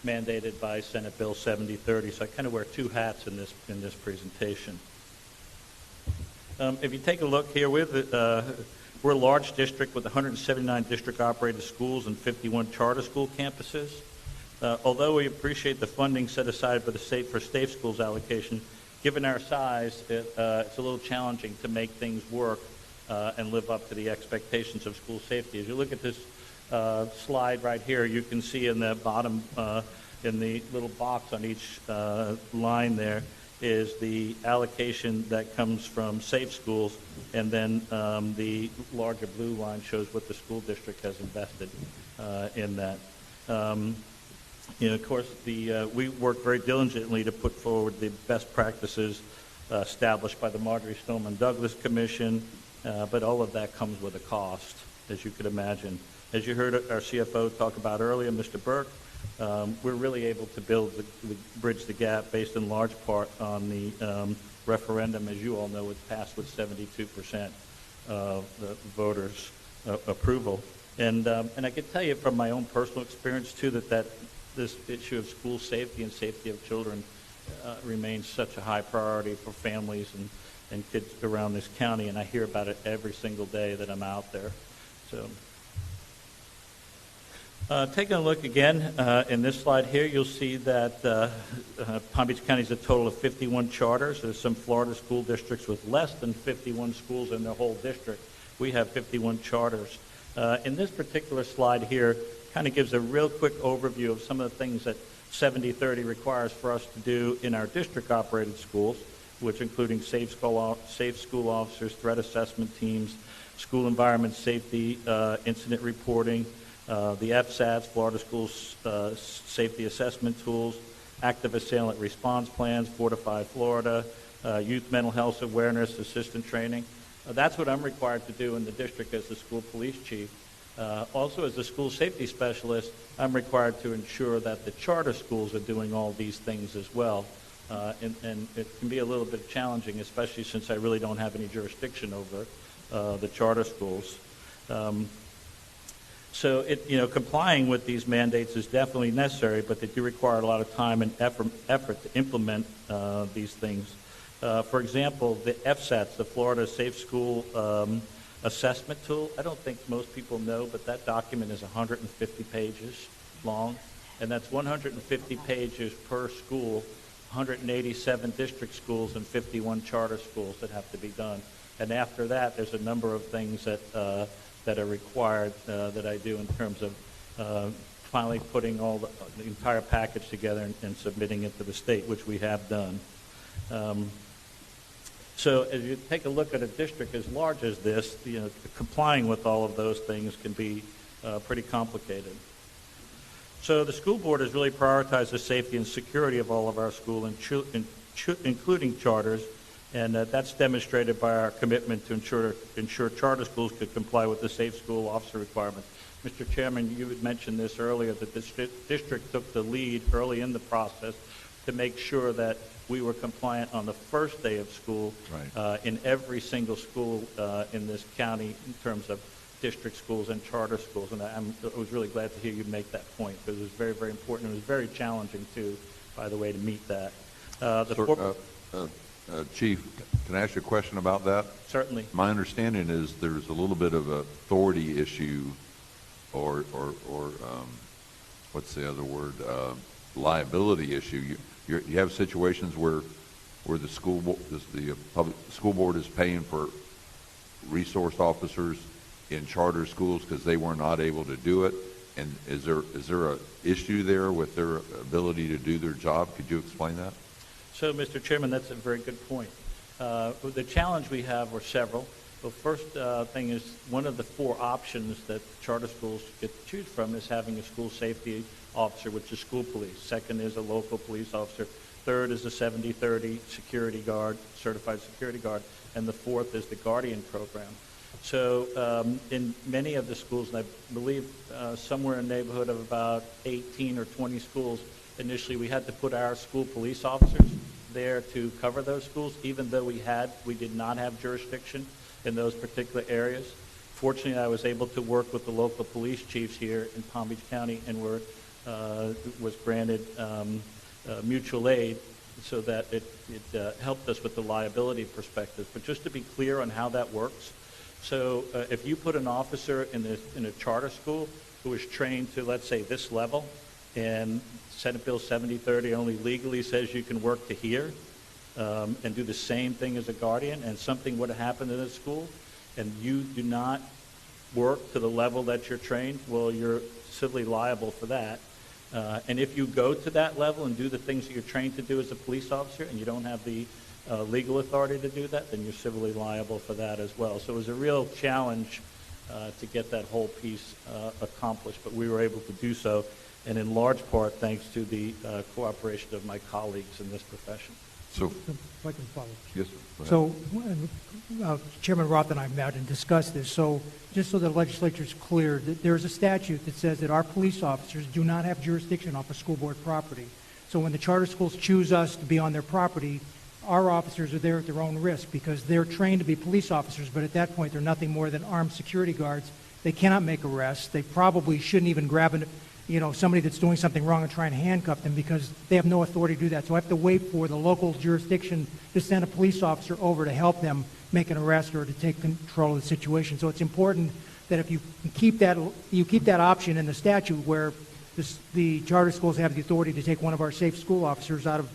mandated by Senate Bill 7030. So I kind of wear two hats in this presentation. If you take a look here, we're a large district with 179 district-operated schools and 51 charter school campuses. Although we appreciate the funding set aside for safe schools allocation, given our size, it's a little challenging to make things work and live up to the expectations of school safety. As you look at this slide right here, you can see in the bottom, in the little box on each line there, is the allocation that comes from safe schools, and then the larger blue line shows what the school district has invested in that. Of course, we work very diligently to put forward the best practices established by the Marjorie Stoneman Douglas Commission, but all of that comes with a cost, as you could imagine. As you heard our CFO talk about earlier, Mr. Burke, we're really able to bridge the gap based in large part on the referendum. As you all know, it passed with 72% of the voters' approval. And I can tell you from my own personal experience, too, that this issue of school safety and safety of children remains such a high priority for families and kids around this county, and I hear about it every single day that I'm out there. So, taking a look again in this slide here, you'll see that Palm Beach County is a total of 51 charters. There's some Florida school districts with less than 51 schools in their whole district. We have 51 charters. In this particular slide here, kind of gives a real quick overview of some of the things that 7030 requires for us to do in our district-operated schools, which including safe school officers, threat assessment teams, school environment safety, incident reporting, the FSATs, Florida Schools Safety Assessment Tools, active assailant response plans, Fortify Florida, youth mental health awareness, assistant training. That's what I'm required to do in the district as the school police chief. Also, as a school safety specialist, I'm required to ensure that the charter schools are doing all these things as well. And it can be a little bit challenging, especially since I really don't have any jurisdiction over the charter schools. So, complying with these mandates is definitely necessary, but they do require a lot of time and effort to implement these things. For example, the FSATs, the Florida Safe School Assessment Tool, I don't think most people know, but that document is 150 pages long, and that's 150 pages per school, 187 district schools and 51 charter schools that have to be done. And after that, there's a number of things that are required that I do in terms of finally putting all the entire package together and submitting it to the state, which we have done. So as you take a look at a district as large as this, complying with all of those things can be pretty complicated. So the school board has really prioritized the safety and security of all of our schools, including charters, and that's demonstrated by our commitment to ensure charter schools could comply with the safe school officer requirements. Mr. Chairman, you had mentioned this earlier, that the district took the lead early in the process to make sure that we were compliant on the first day of school in every single school in this county in terms of district schools and charter schools. And I was really glad to hear you make that point, because it was very, very important. It was very challenging, too, by the way, to meet that. Chief, can I ask you a question about that? Certainly. My understanding is there's a little bit of an authority issue or what's the other word, liability issue. You have situations where the school board is paying for resource officers in charter schools because they were not able to do it, and is there an issue there with their ability to do their job? Could you explain that? So, Mr. Chairman, that's a very good point. The challenge we have were several. The first thing is one of the four options that charter schools get to choose from is having a school safety officer, which is school police. Second is a local police officer. third is the 70/30 security guard, certified security guard, and the fourth is the Guardian program. So in many of the schools, and I believe somewhere in the neighborhood of about 18 or 20 schools, initially we had to put our school police officers there to cover those schools, even though we did not have jurisdiction in those particular areas. Fortunately, I was able to work with the local police chiefs here in Palm Beach County and was granted mutual aid so that it helped us with the liability perspective. But just to be clear on how that works, so if you put an officer in a charter school who is trained to, let's say, this level, and Senate Bill 7030 only legally says you can work to here and do the same thing as a guardian, and something would have happened in a school, and you do not work to the level that you're trained, well, you're civilly liable for that. And if you go to that level and do the things that you're trained to do as a police officer and you don't have the legal authority to do that, then you're civilly liable for that as well. So it was a real challenge to get that whole piece accomplished, but we were able to do so, and in large part thanks to the cooperation of my colleagues in this profession. So, If I can follow. yes, sir. Go ahead. So Chairman Roth and I met and discussed this. So just so the legislature is clear, there's a statute that says that our police officers do not have jurisdiction off of school board property. So when the charter schools choose us to be on their property, our officers are there at their own risk because they're trained to be police officers, but at that point they're nothing more than armed security guards. They cannot make arrests. They probably shouldn't even grab somebody that's doing something wrong and try and handcuff them because they have no authority to do that. So I have to wait for the local jurisdiction to send a police officer over to help them make an arrest or to take control of the situation. So it's important that if you keep that option in the statute where the charter schools have the authority to take one of our safe school officers out of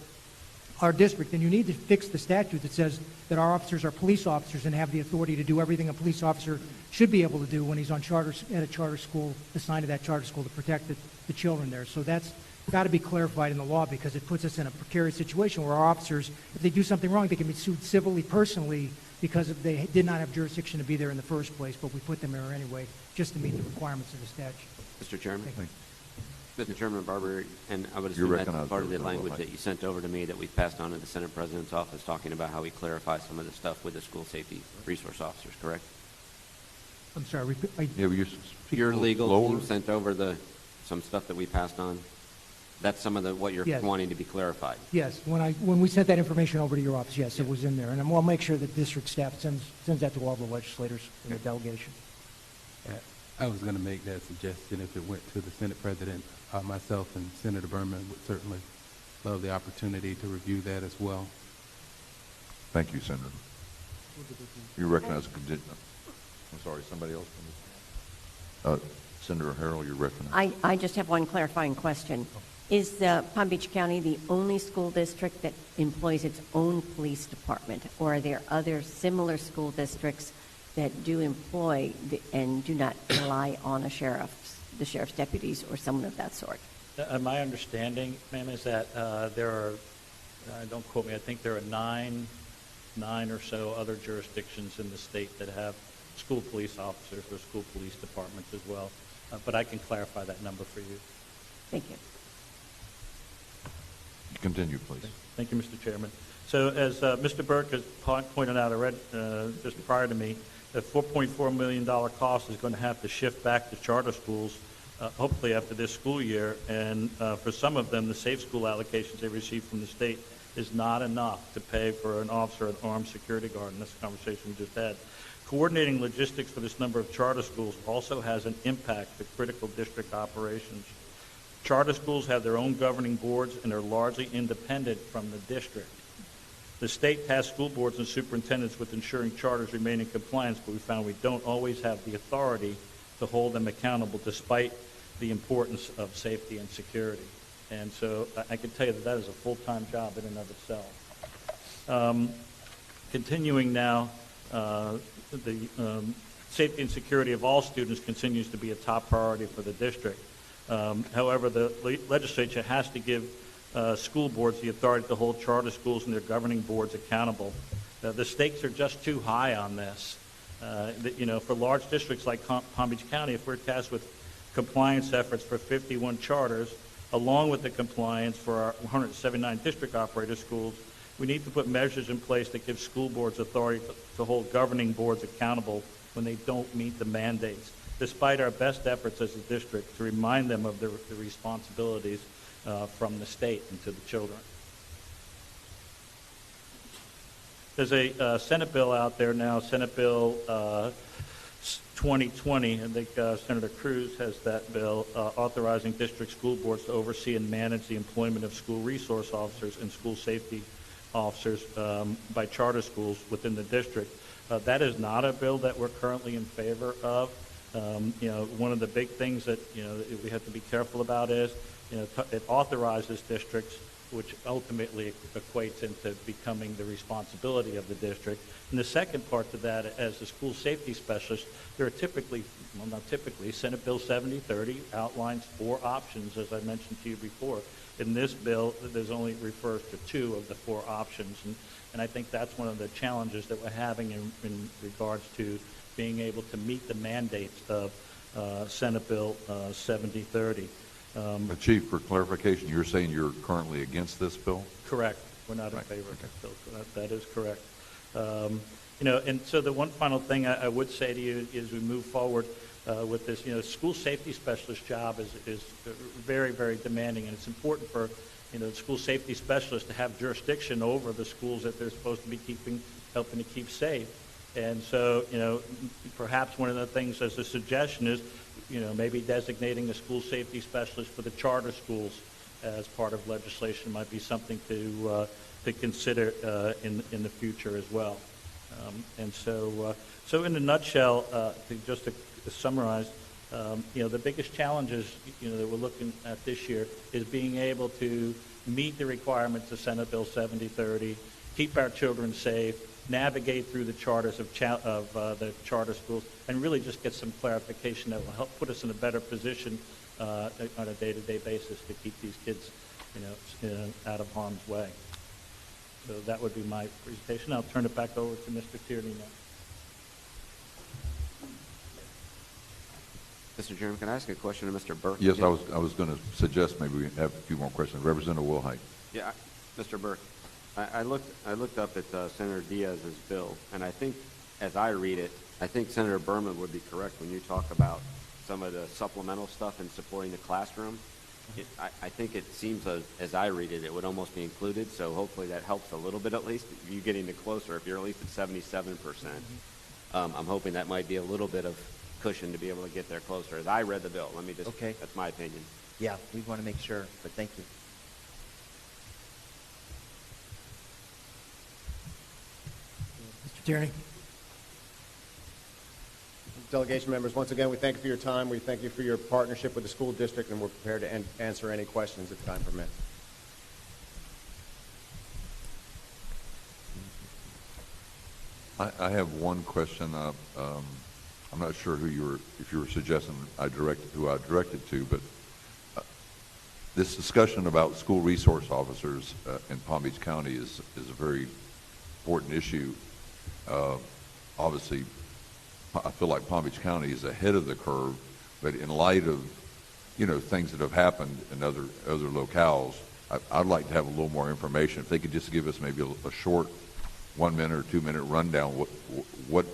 our district, then you need to fix the statute that says that our officers are police officers and have the authority to do everything a police officer should be able to do when he's on at a charter school, assigned to that charter school to protect the children there. So that's got to be clarified in the law because it puts us in a precarious situation where our officers, if they do something wrong, they can be sued civilly, personally, because they did not have jurisdiction to be there in the first place, but we put them there anyway just to meet the requirements of the statute. Mr. Chairman? Thank you. Mr. Chairman Barber, and I would You're assume that's recognized part of for the a language light. that you sent over to me that we passed on to the Senate President's office, talking about how we clarify some of the stuff with the school safety resource officers, correct? I'm sorry. Yeah, will you speak Your a little legal slower? team sent over some stuff that we passed on. That's some of what you're Yes. wanting to be clarified. Yes, when we sent that information over to your office, yes, it was in there. And we'll make sure that district staff sends that to all the legislators in the delegation. I was going to make that suggestion if it went to the Senate President. Myself and Senator Berman would certainly love the opportunity to review that as well. Thank you, Senator. You recognize a contingent. I'm sorry, somebody else? Senator Harrell, you're recognized. I just have one clarifying question. Is Palm Beach County the only school district that employs its own police department, or are there other similar school districts that do employ and do not rely on the sheriff's deputies or someone of that sort? My understanding, ma'am, is that there are, don't quote me, I think there are nine or so other jurisdictions in the state that have school police officers or school police departments as well. But I can clarify that number for you. Thank you. Continue, please. Thank you, Mr. Chairman. So as Mr. Burke has pointed out, I read just prior to me, the $4.4 million cost is going to have to shift back to charter schools, hopefully after this school year. And for some of them, the safe school allocations they receive from the state is not enough to pay for an officer, an armed security guard, and that's the conversation we just had. Coordinating logistics for this number of charter schools also has an impact to critical district operations. Charter schools have their own governing boards and are largely independent from the district. The state tasks school boards and superintendents with ensuring charters remain in compliance, but we found we don't always have the authority to hold them accountable despite the importance of safety and security. And so I can tell you that is a full-time job in and of itself. Continuing now, the safety and security of all students continues to be a top priority for the district. However, the legislature has to give school boards the authority to hold charter schools and their governing boards accountable. The stakes are just too high on this. For large districts like Palm Beach County, if we're tasked with compliance efforts for 51 charters, along with the compliance for our 179 district operator schools, we need to put measures in place that give school boards authority to hold governing boards accountable when they don't meet the mandates, despite our best efforts as a district to remind them of the responsibilities from the state and to the children. There's a Senate bill out there now, Senate Bill 2020. I think Senator Cruz has that bill authorizing district school boards to oversee and manage the employment of school resource officers and school safety officers by charter schools within the district. That is not a bill that we're currently in favor of. One of the big things that we have to be careful about is it authorizes districts, which ultimately equates into becoming the responsibility of the district. And the second part to that, as a school safety specialist, there are typically, well, not typically, Senate Bill 7030 outlines 4 options, as I mentioned to you before. In this bill, there's only refers to 2 of the 4 options, and I think that's one of the challenges that we're having in regards to being able to meet the mandates of Senate Bill 7030. Chief, for clarification, you're saying you're currently against this bill? Correct. We're not in Right. favor of this bill. So that is correct. And so the one final thing I would say to you is we move forward with this, school safety specialist job is very, very demanding, and it's important for, the school safety specialist to have jurisdiction over the schools that they're supposed to be helping to keep safe. And so, perhaps one of the things as a suggestion is, maybe designating a school safety specialist for the charter schools as part of legislation might be something to consider in the future as well. So in a nutshell, to summarize, the biggest challenges that we're looking at this year is being able to meet the requirements of Senate Bill 7030, keep our children safe, navigate through the charters of the charter schools, and really just get some clarification that will help put us in a better position on a day-to-day basis to keep these kids, out of harm's way. So that would be my presentation. I'll turn it back over to Mr. Tierney now. Mr. Chairman, can I ask a question to Mr. Burke? Yes, I was going to suggest maybe we have a few more questions. Representative Wilhite. Yeah, Mr. Burke, I looked up at Senator Diaz's bill, and I think, as I read it, I think Senator Berman would be correct when you talk about some of the supplemental stuff in supporting the classroom. I think it seems, as I read it, it would almost be included, so hopefully that helps a little bit at least. If you're getting closer, if you're at least at 77%, I'm hoping that might be a little bit of cushion to be able to get there closer. As I read the bill, Okay. That's my opinion. Yeah, we want to make sure, but thank you. Mr. Tierney. Delegation members, once again, we thank you for your time. We thank you for your partnership with the school district, and we're prepared to answer any questions if time permits. I have one question. I'm not sure if you were suggesting who I directed to, but this discussion about school resource officers in Palm Beach County is a very important issue. Obviously, I feel like Palm Beach County is ahead of the curve, but in light of things that have happened in other locales, I'd like to have a little more information. If they could just give us maybe a short 1 minute or 2 minute rundown what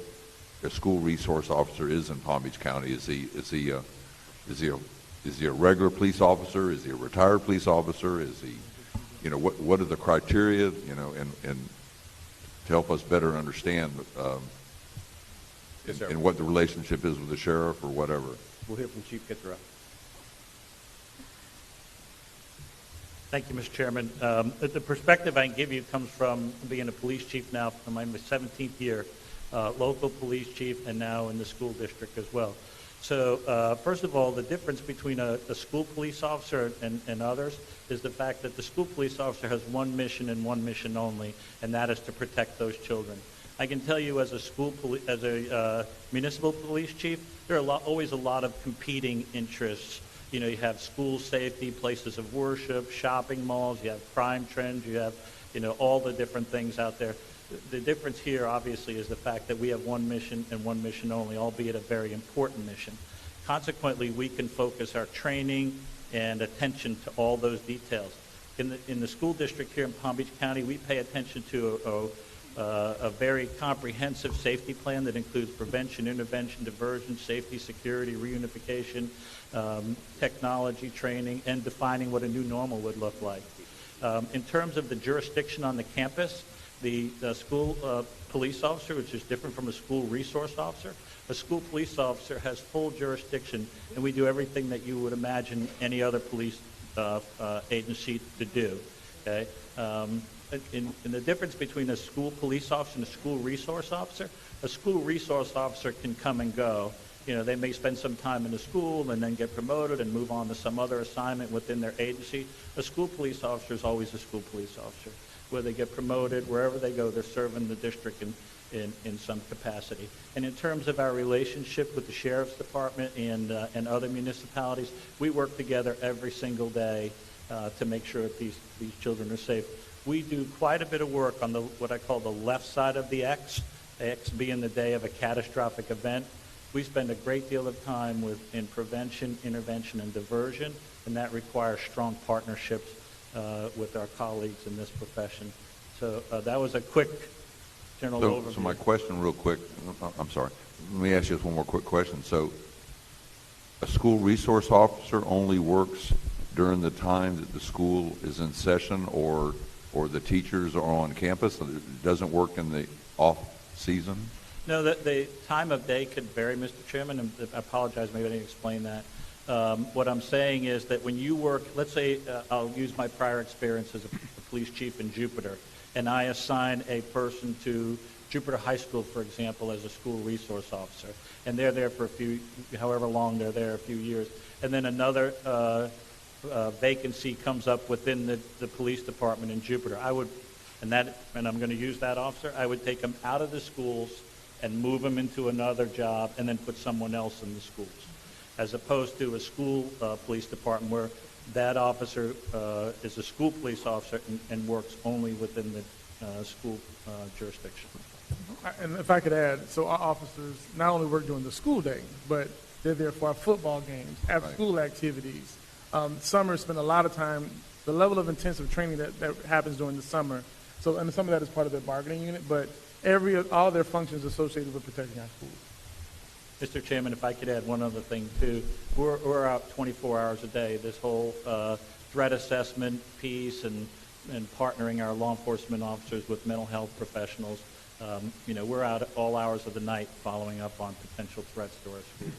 a school resource officer is in Palm Beach County. Is he a regular police officer? Is he a retired police officer? Is he, what are the criteria? And to help us better understand. Yes, sir. And what the relationship is with the sheriff or whatever. We'll hear from Chief Kitzrow. Thank you, Mr. Chairman. The perspective I can give you comes from being a police chief now for my 17th year, local police chief, and now in the school district as well. So first of all, the difference between a school police officer and others is the fact that the school police officer has one mission and one mission only, and that is to protect those children. I can tell you as a municipal police chief, there are always a lot of competing interests. You have school safety, places of worship, shopping malls, you have crime trends, you have, all the different things out there. The difference here, obviously, is the fact that we have one mission and one mission only, albeit a very important mission. Consequently, we can focus our training, and attention to all those details. In the school district here in Palm Beach County, we pay attention to a very comprehensive safety plan that includes prevention, intervention, diversion, safety, security, reunification, technology, training, and defining what a new normal would look like. In terms of the jurisdiction on the campus, the school police officer, which is different from a school resource officer, a school police officer has full jurisdiction, and we do everything that you would imagine any other police agency to do. Okay. In the difference between a school police officer and a school resource officer can come and go. You know, they may spend some time in the school and then get promoted and move on to some other assignment within their agency. A school police officer is always a school police officer. Whether they get promoted, wherever they go, they're serving the district in some capacity. And in terms of our relationship with the Sheriff's Department and other municipalities, we work together every single day to make sure that these children are safe. We do quite a bit of work on what I call the left side of the X being the day of a catastrophic event. We spend a great deal of time in prevention, intervention, and diversion, and that requires strong partnerships with our colleagues in this profession. So that was a quick general overview. So my question real quick, I'm sorry, let me ask you just one more quick question. So a school resource officer only works during the time that the school is in session or the teachers are on campus? It doesn't work in the off season? No, the time of day could vary, Mr. Chairman, and I apologize, maybe I didn't explain that. What I'm saying is that when you work, let's say I'll use my prior experience as a police chief in Jupiter, and I assign a person to Jupiter High School, for example, as a school resource officer, and they're there for however long they're there, a few years, and then another vacancy comes up within the police department in Jupiter. And I'm going to use that officer, I would take them out of the schools and move them into another job and then put someone else in the schools, as opposed to a school police department where that officer is a school police officer and works only within the school jurisdiction. And if I could add, so our officers not only work during the school day, but they're there for our football games, after school activities. Summer spend a lot of time, the level of intensive training that happens during the summer. So, and some of that is part of their bargaining unit, but all their functions associated with protecting our schools. Mr. Chairman, if I could add one other thing too, we're out 24 hours a day. This whole threat assessment piece and partnering our law enforcement officers with mental health professionals, we're out at all hours of the night following up on potential threats to our schools.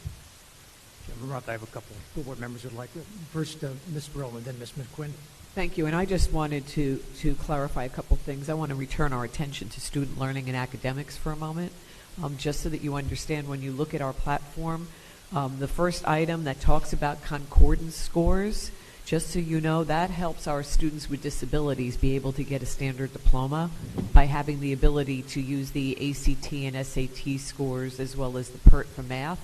Chairman Roth, I have a couple of school board members who'd like to. First, Ms. Brill and then Ms. McQuinn. Thank you, and I just wanted to clarify a couple things. I want to return our attention to student learning and academics for a moment, just so that you understand when you look at our platform, the first item that talks about concordance scores, just so you know, that helps our students with disabilities be able to get a standard diploma by having the ability to use the ACT and SAT scores as well as the PERT for math.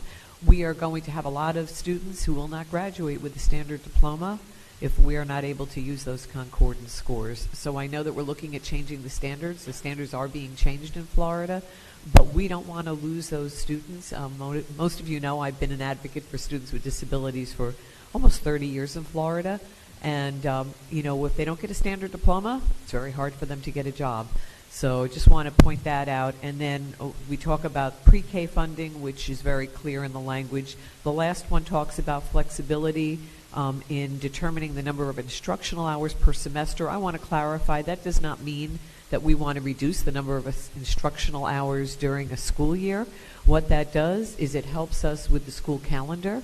We are going to have a lot of students who will not graduate with a standard diploma if we are not able to use those concordance scores. So I know that we're looking at changing the standards. The standards are being changed in Florida, but we don't want to lose those students. Most of you know I've been an advocate for students with disabilities for almost 30 years in Florida. And, if they don't get a standard diploma, it's very hard for them to get a job. So just want to point that out. And then we talk about pre-K funding, which is very clear in the language. The last one talks about flexibility in determining the number of instructional hours per semester. I want to clarify that does not mean that we want to reduce the number of instructional hours during a school year. What that does is it helps us with the school calendar,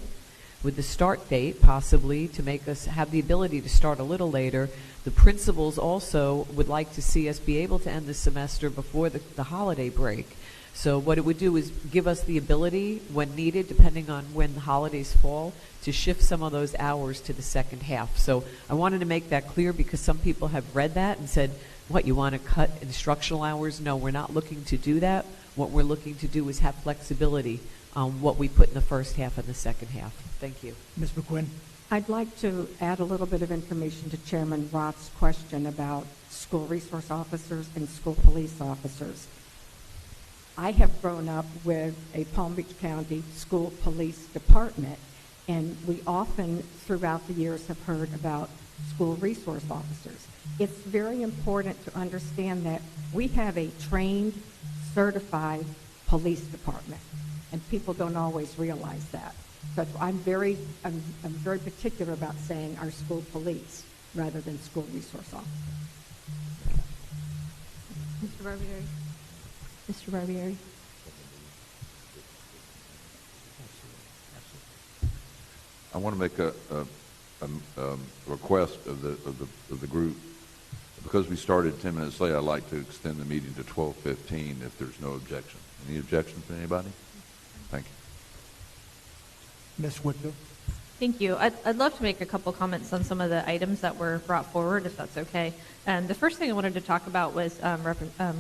with the start date possibly, to make us have the ability to start a little later. The principals also would like to see us be able to end the semester before the holiday break. So what it would do is give us the ability, when needed, depending on when the holidays fall, to shift some of those hours to the second half. So I wanted to make that clear because some people have read that and said, what, you want to cut instructional hours? No, we're not looking to do that. What we're looking to do is have flexibility on what we put in the first half and the second half. Thank you. Ms. McQuinn. I'd like to add a little bit of information to Chairman Roth's question about school resource officers and school police officers. I have grown up with a Palm Beach County school police department, And we often, throughout the years, have heard about school resource officers. It's very important to understand that we have a trained, certified police department, and people don't always realize that. So I'm very particular about saying our school police rather than school resource officers. Mr. Barbieri. Mr. Barbieri. I want to make a request of the group. Because we started 10 minutes late, I'd like to extend the meeting to 12:15 if there's no objection. Any objections from anybody? Thank you. Ms. Whitfield? Thank you. I'd love to make a couple comments on some of the items that were brought forward, if that's okay. The first thing I wanted to talk about was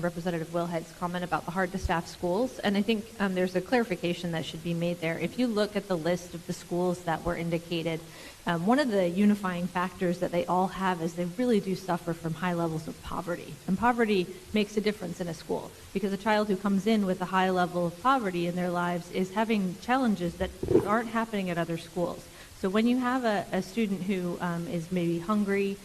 Representative Wilhead's comment about the hard-to-staff schools, and I think there's a clarification that should be made there. If you look at the list of the schools that were indicated, one of the unifying factors that they all have is they really do suffer from high levels of poverty. And poverty makes a difference in a school because a child who comes in with a high level of poverty in their lives is having challenges that aren't happening at other schools. So when you have a student who is maybe hungry,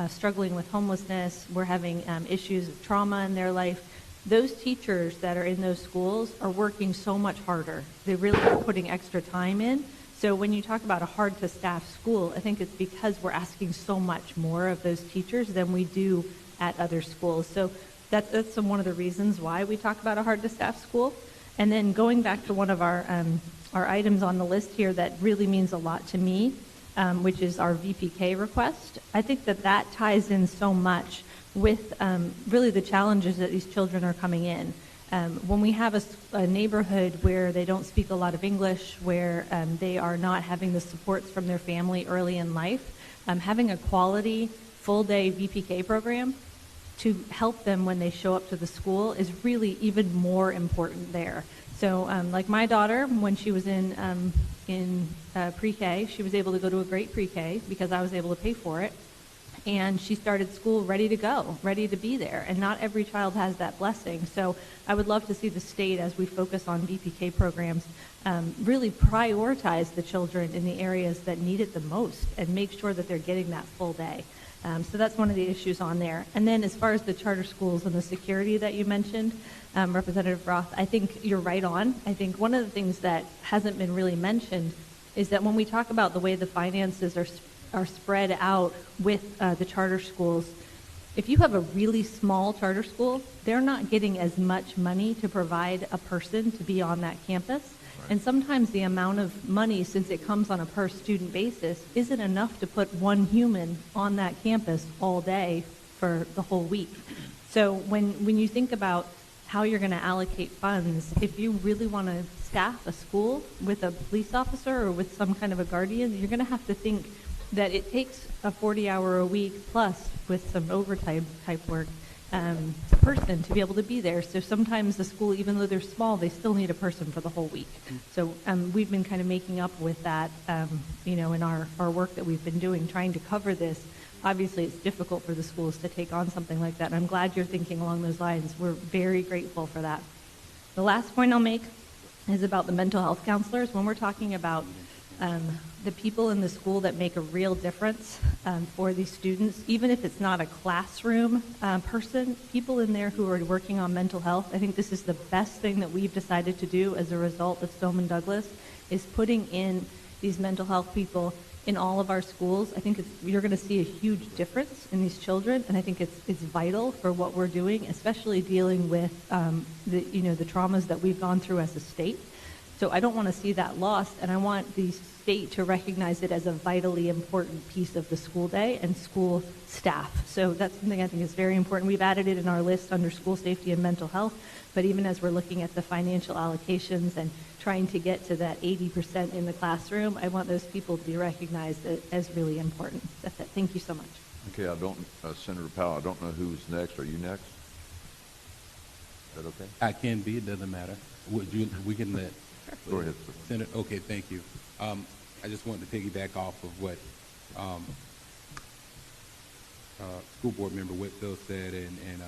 struggling with homelessness, we're having issues of trauma in their life, those teachers that are in those schools are working so much harder. They really are putting extra time in. So when you talk about a hard-to-staff school, I think it's because we're asking so much more of those teachers than we do at other schools. So that's one of the reasons why we talk about a hard-to-staff school. And then going back to one of our items on the list here that really means a lot to me, which is our VPK request. I think that ties in so much with really the challenges that these children are coming in. When we have a neighborhood where they don't speak a lot of English, where they are not having the supports from their family early in life, having a quality full-day VPK program to help them when they show up to the school is really even more important there. So like my daughter, when she was in pre-K, she was able to go to a great pre-K because I was able to pay for it. And she started school ready to go, ready to be there. And not every child has that blessing. So I would love to see the state, as we focus on VPK programs, really prioritize the children in the areas that need it the most and make sure that they're getting that full day. So that's one of the issues on there. And then as far as the charter schools and the security that you mentioned, Representative Roth, I think you're right on. I think one of the things that hasn't been really mentioned is that when we talk about the way the finances are spread out with the charter schools, if you have a really small charter school, they're not getting as much money to provide a person to be on that campus. Right. And sometimes the amount of money, since it comes on a per student basis, isn't enough to put one human on that campus all day for the whole week. So when you think about how you're going to allocate funds, if you really want to staff a school with a police officer or with some kind of a guardian, you're going to have to think that it takes a 40-hour-a-week plus with some overtime type work person to be able to be there. So sometimes the school, even though they're small, they still need a person for the whole week. So we've been kind of making up with that, in our work that we've been doing, trying to cover this. Obviously, it's difficult for the schools to take on something like that, and I'm glad you're thinking along those lines. We're very grateful for that. The last point I'll make is about the mental health counselors. When we're talking about the people in the school that make a real difference for these students, even if it's not a classroom person, people in there who are working on mental health, I think this is the best thing that we've decided to do as a result of Stoneman Douglas, is putting in these mental health people in all of our schools. I think you're going to see a huge difference in these children, and I think it's vital for what we're doing, especially dealing with the traumas that we've gone through as a state. So I don't want to see that lost, and I want the state to recognize it as a vitally important piece of the school day and school staff. So that's something I think is very important. We've added it in our list under school safety and mental health, but even as we're looking at the financial allocations and trying to get to that 80% in the classroom, I want those people to be recognized as really important. That's it. Thank you so much. Okay, Senator Powell, I don't know who's next. Are you next? Is that okay? I can be. It doesn't matter. We can let. Go ahead, sir. Senator, okay, thank you. I just wanted to piggyback off of what School Board Member Whitfield said and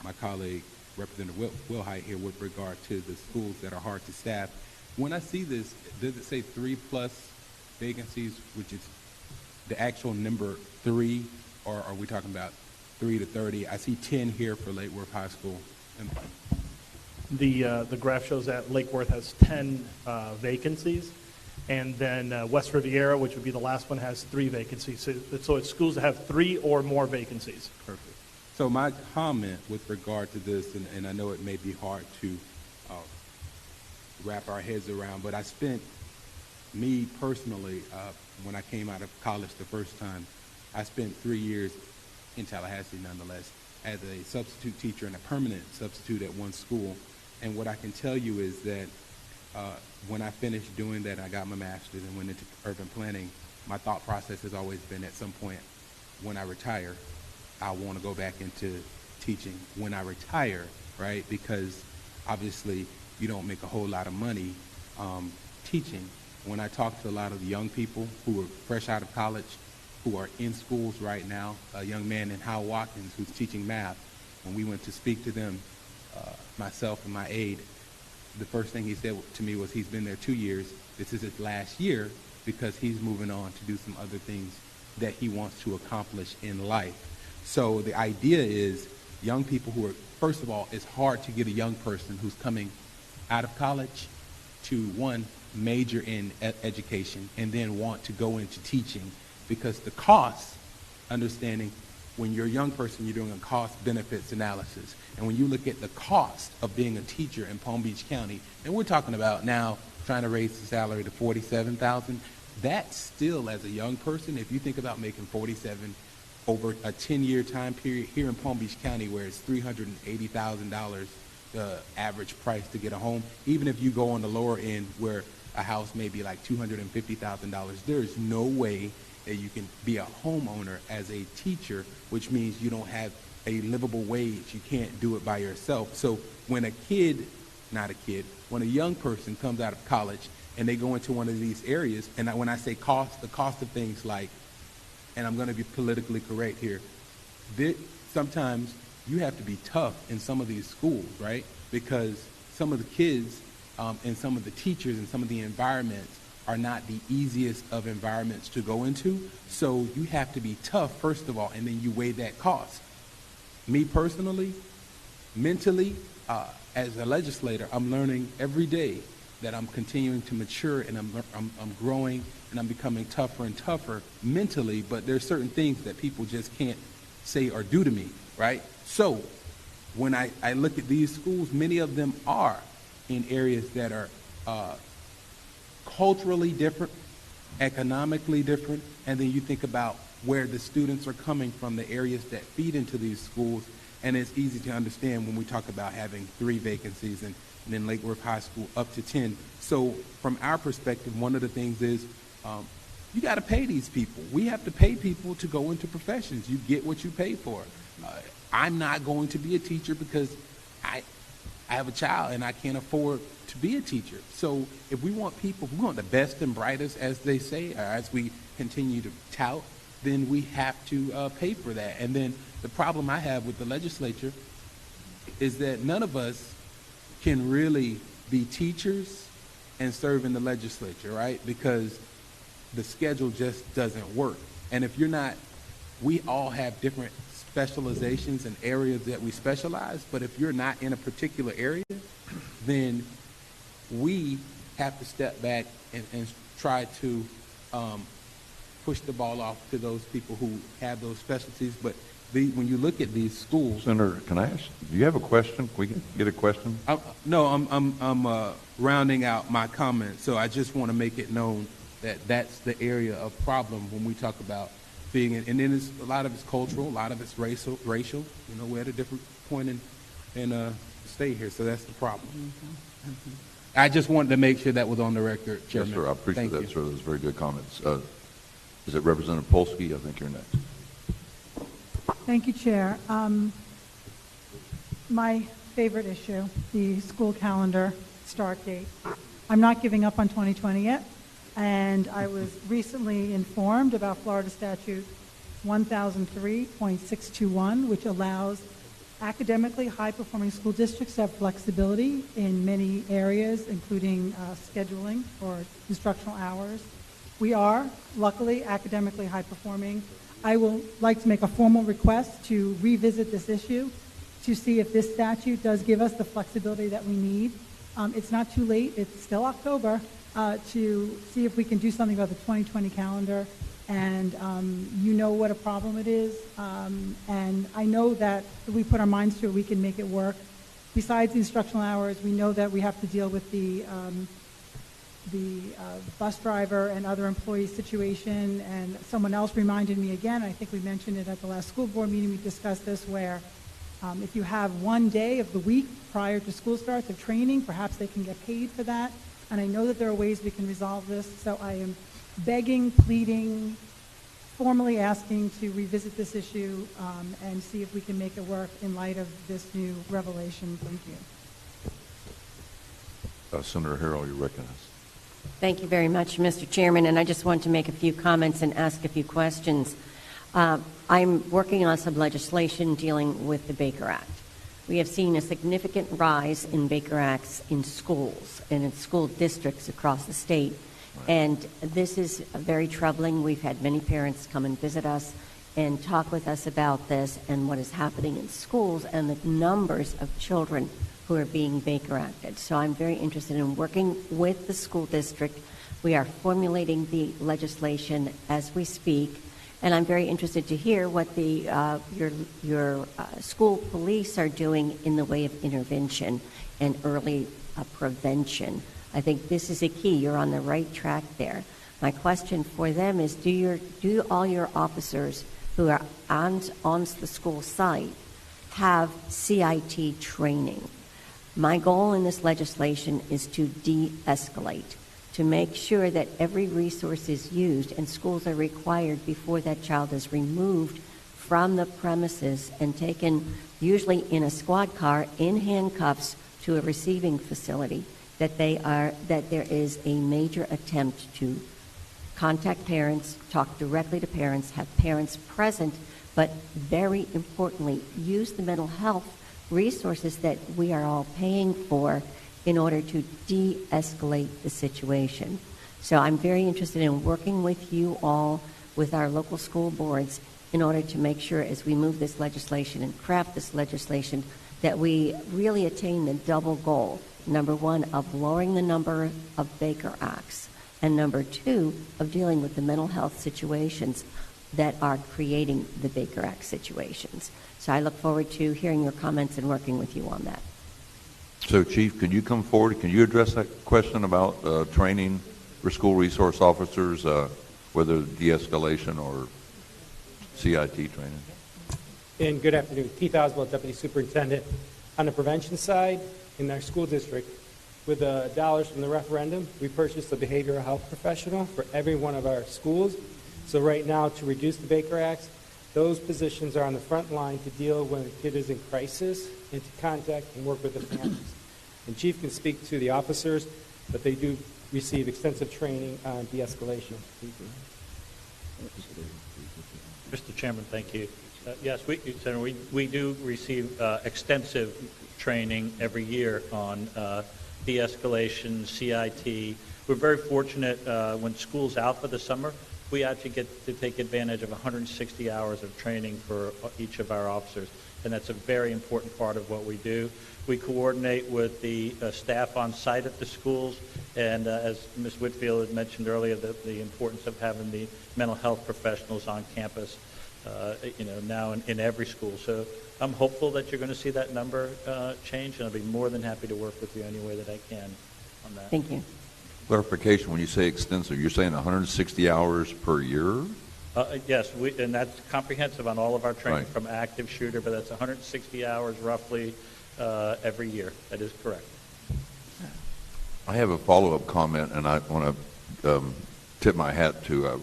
my colleague, Representative Wilhite here with regard to the schools that are hard to staff. When I see this, does it say 3+ vacancies, which is the actual number 3, or are we talking about 3 to 30? I see 10 here for Lake Worth High School. The graph shows that Lake Worth has 10 vacancies, and then West Riviera, which would be the last one, has 3 vacancies. So it's schools that have 3 or more vacancies. Perfect. So my comment with regard to this, and I know it may be hard to wrap our heads around, but I spent, me personally, when I came out of college the first time, I spent 3 years in Tallahassee nonetheless as a substitute teacher and a permanent substitute at one school. And what I can tell you is that when I finished doing that, I got my master's and went into urban planning. My thought process has always been, at some point when I retire, I want to go back into teaching when I retire, right? Because obviously you don't make a whole lot of money teaching. When I talk to a lot of the young people who are fresh out of college, who are in schools right now, a young man in Howell Watkins who's teaching math, when we went to speak to them, myself and my aide, the first thing he said to me was he's been there 2 years. This is his last year because he's moving on to do some other things that he wants to accomplish in life. So the idea is young people who are, first of all, it's hard to get a young person who's coming out of college to, one, major in education and then want to go into teaching, because the cost, understanding when you're a young person, you're doing a cost benefits analysis. And when you look at the cost of being a teacher in Palm Beach County, and we're talking about now trying to raise the salary to $47,000, that's still, as a young person, if you think about making $47,000 over a 10-year time period here in Palm Beach County, where it's $380,000 the average price to get a home, even if you go on the lower end where a house may be like $250,000, there is no way that you can be a homeowner as a teacher, which means you don't have a livable wage. You can't do it by yourself. So when when a young person comes out of college and they go into one of these areas, and when I say cost, the cost of things like, and I'm going to be politically correct here, sometimes you have to be tough in some of these schools, right? Because some of the kids and some of the teachers and some of the environments are not the easiest of environments to go into. So you have to be tough, first of all, and then you weigh that cost. Me personally, mentally, as a legislator, I'm learning every day that I'm continuing to mature, and I'm growing, and I'm becoming tougher and tougher mentally, but there's certain things that people just can't say or do to me, right? So when I look at these schools, many of them are in areas that are culturally different, economically different, and then you think about where the students are coming from, the areas that feed into these schools, and it's easy to understand when we talk about having 3 vacancies and then Lake Worth High School up to 10. So from our perspective, one of the things is you got to pay these people. We have to pay people to go into professions. You get what you pay for. I'm not going to be a teacher because I have a child and I can't afford to be a teacher. So if we want people, we want the best and brightest, as they say, or as we continue to tout, then we have to pay for that. And then the problem I have with the legislature is that none of us can really be teachers and serve in the legislature, right? Because the schedule just doesn't work. And if you're not, we all have different specializations and areas that we specialize, but if you're not in a particular area, then we have to step back and try to push the ball off to those people who have those specialties. But when you look at these schools... Senator, can I ask, do you have a question? Can we get a question? No, I'm rounding out my comments, so I just want to make it known that that's the area of problem when we talk about being, and then a lot of it's cultural, a lot of it's racial. You know, we're at a different point in the state here, so that's the problem. Mm-hmm. Mm-hmm. I just wanted to make sure that was on the record, Chairman. Yes, sir. I appreciate that, sir. Those are very good comments. Is it Representative Polsky? I think you're next. Thank you, Chair. My favorite issue, the school calendar start date. I'm not giving up on 2020 yet, and I was recently informed about Florida Statute 1003.621, which allows academically high-performing school districts to have flexibility in many areas, including scheduling or instructional hours, We are, luckily, academically high-performing. I will like to make a formal request to revisit this issue to see if this statute does give us the flexibility that we need. It's not too late, it's still October, to see if we can do something about the 2020 calendar. And you know what a problem it is. And I know that if we put our minds to it, we can make it work. Besides the instructional hours, we know that we have to deal with the bus driver and other employee situation. And someone else reminded me again, I think we mentioned it at the last school board meeting, we discussed this, where if you have one day of the week prior to school starts of training, perhaps they can get paid for that. And I know that there are ways we can resolve this. So I am begging, pleading, formally asking to revisit this issue and see if we can make it work in light of this new revelation. Thank you. Senator Harrell, you recognize. Thank you very much, Mr. Chairman, and I just want to make a few comments and ask a few questions. I'm working on some legislation dealing with the Baker Act. We have seen a significant rise in Baker Acts in schools and in school districts across the state. And this is very troubling. We've had many parents come and visit us and talk with us about this and what is happening in schools and the numbers of children who are being Baker Acted. So I'm very interested in working with the school district. We are formulating the legislation as we speak. And I'm very interested to hear what the your school police are doing in the way of intervention and early prevention. I think this is a key. You're on the right track there. My question for them is, do all your officers who are on the school site have CIT training? My goal in this legislation is to de-escalate, to make sure that every resource is used and schools are required before that child is removed from the premises and taken, usually in a squad car, in handcuffs to a receiving facility, that there is a major attempt to contact parents, talk directly to parents, have parents present, but very importantly, use the mental health resources that we are all paying for in order to de-escalate the situation. So I'm very interested in working with you all, with our local school boards, in order to make sure as we move this legislation and craft this legislation that we really attain the double goal. Number one, of lowering the number of Baker Acts, and number two, of dealing with the mental health situations that are creating the Baker Act situations. So I look forward to hearing your comments and working with you on that. So, Chief, could you come forward? Can you address that question about training for school resource officers, whether de-escalation or CIT training? And good afternoon. Keith Oswald, Deputy Superintendent. On the prevention side, in our school district, with the dollars from the referendum, we purchased a behavioral health professional for every one of our schools. So right now, to reduce the Baker Acts, those positions are on the front line to deal when a kid is in crisis and to contact and work with the families. And Chief can speak to the officers, but they do receive extensive training on de-escalation. Mr. Chairman, thank you. Yes, Senator, we do receive extensive training every year on de-escalation, CIT. We're very fortunate when school's out for the summer, we actually get to take advantage of 160 hours of training for each of our officers, and that's a very important part of what we do. We coordinate with the staff on site at the schools, and as Ms. Whitfield had mentioned earlier, the importance of having the mental health professionals on campus, now in every school. So I'm hopeful that you're going to see that number change, and I'll be more than happy to work with you any way that I can on that. Thank you. Clarification, when you say extensive, you're saying 160 hours per year? Yes, and that's comprehensive on all of our training, from active shooter, but that's 160 hours roughly every year. That is correct. I have a follow-up comment, and I want to tip my hat to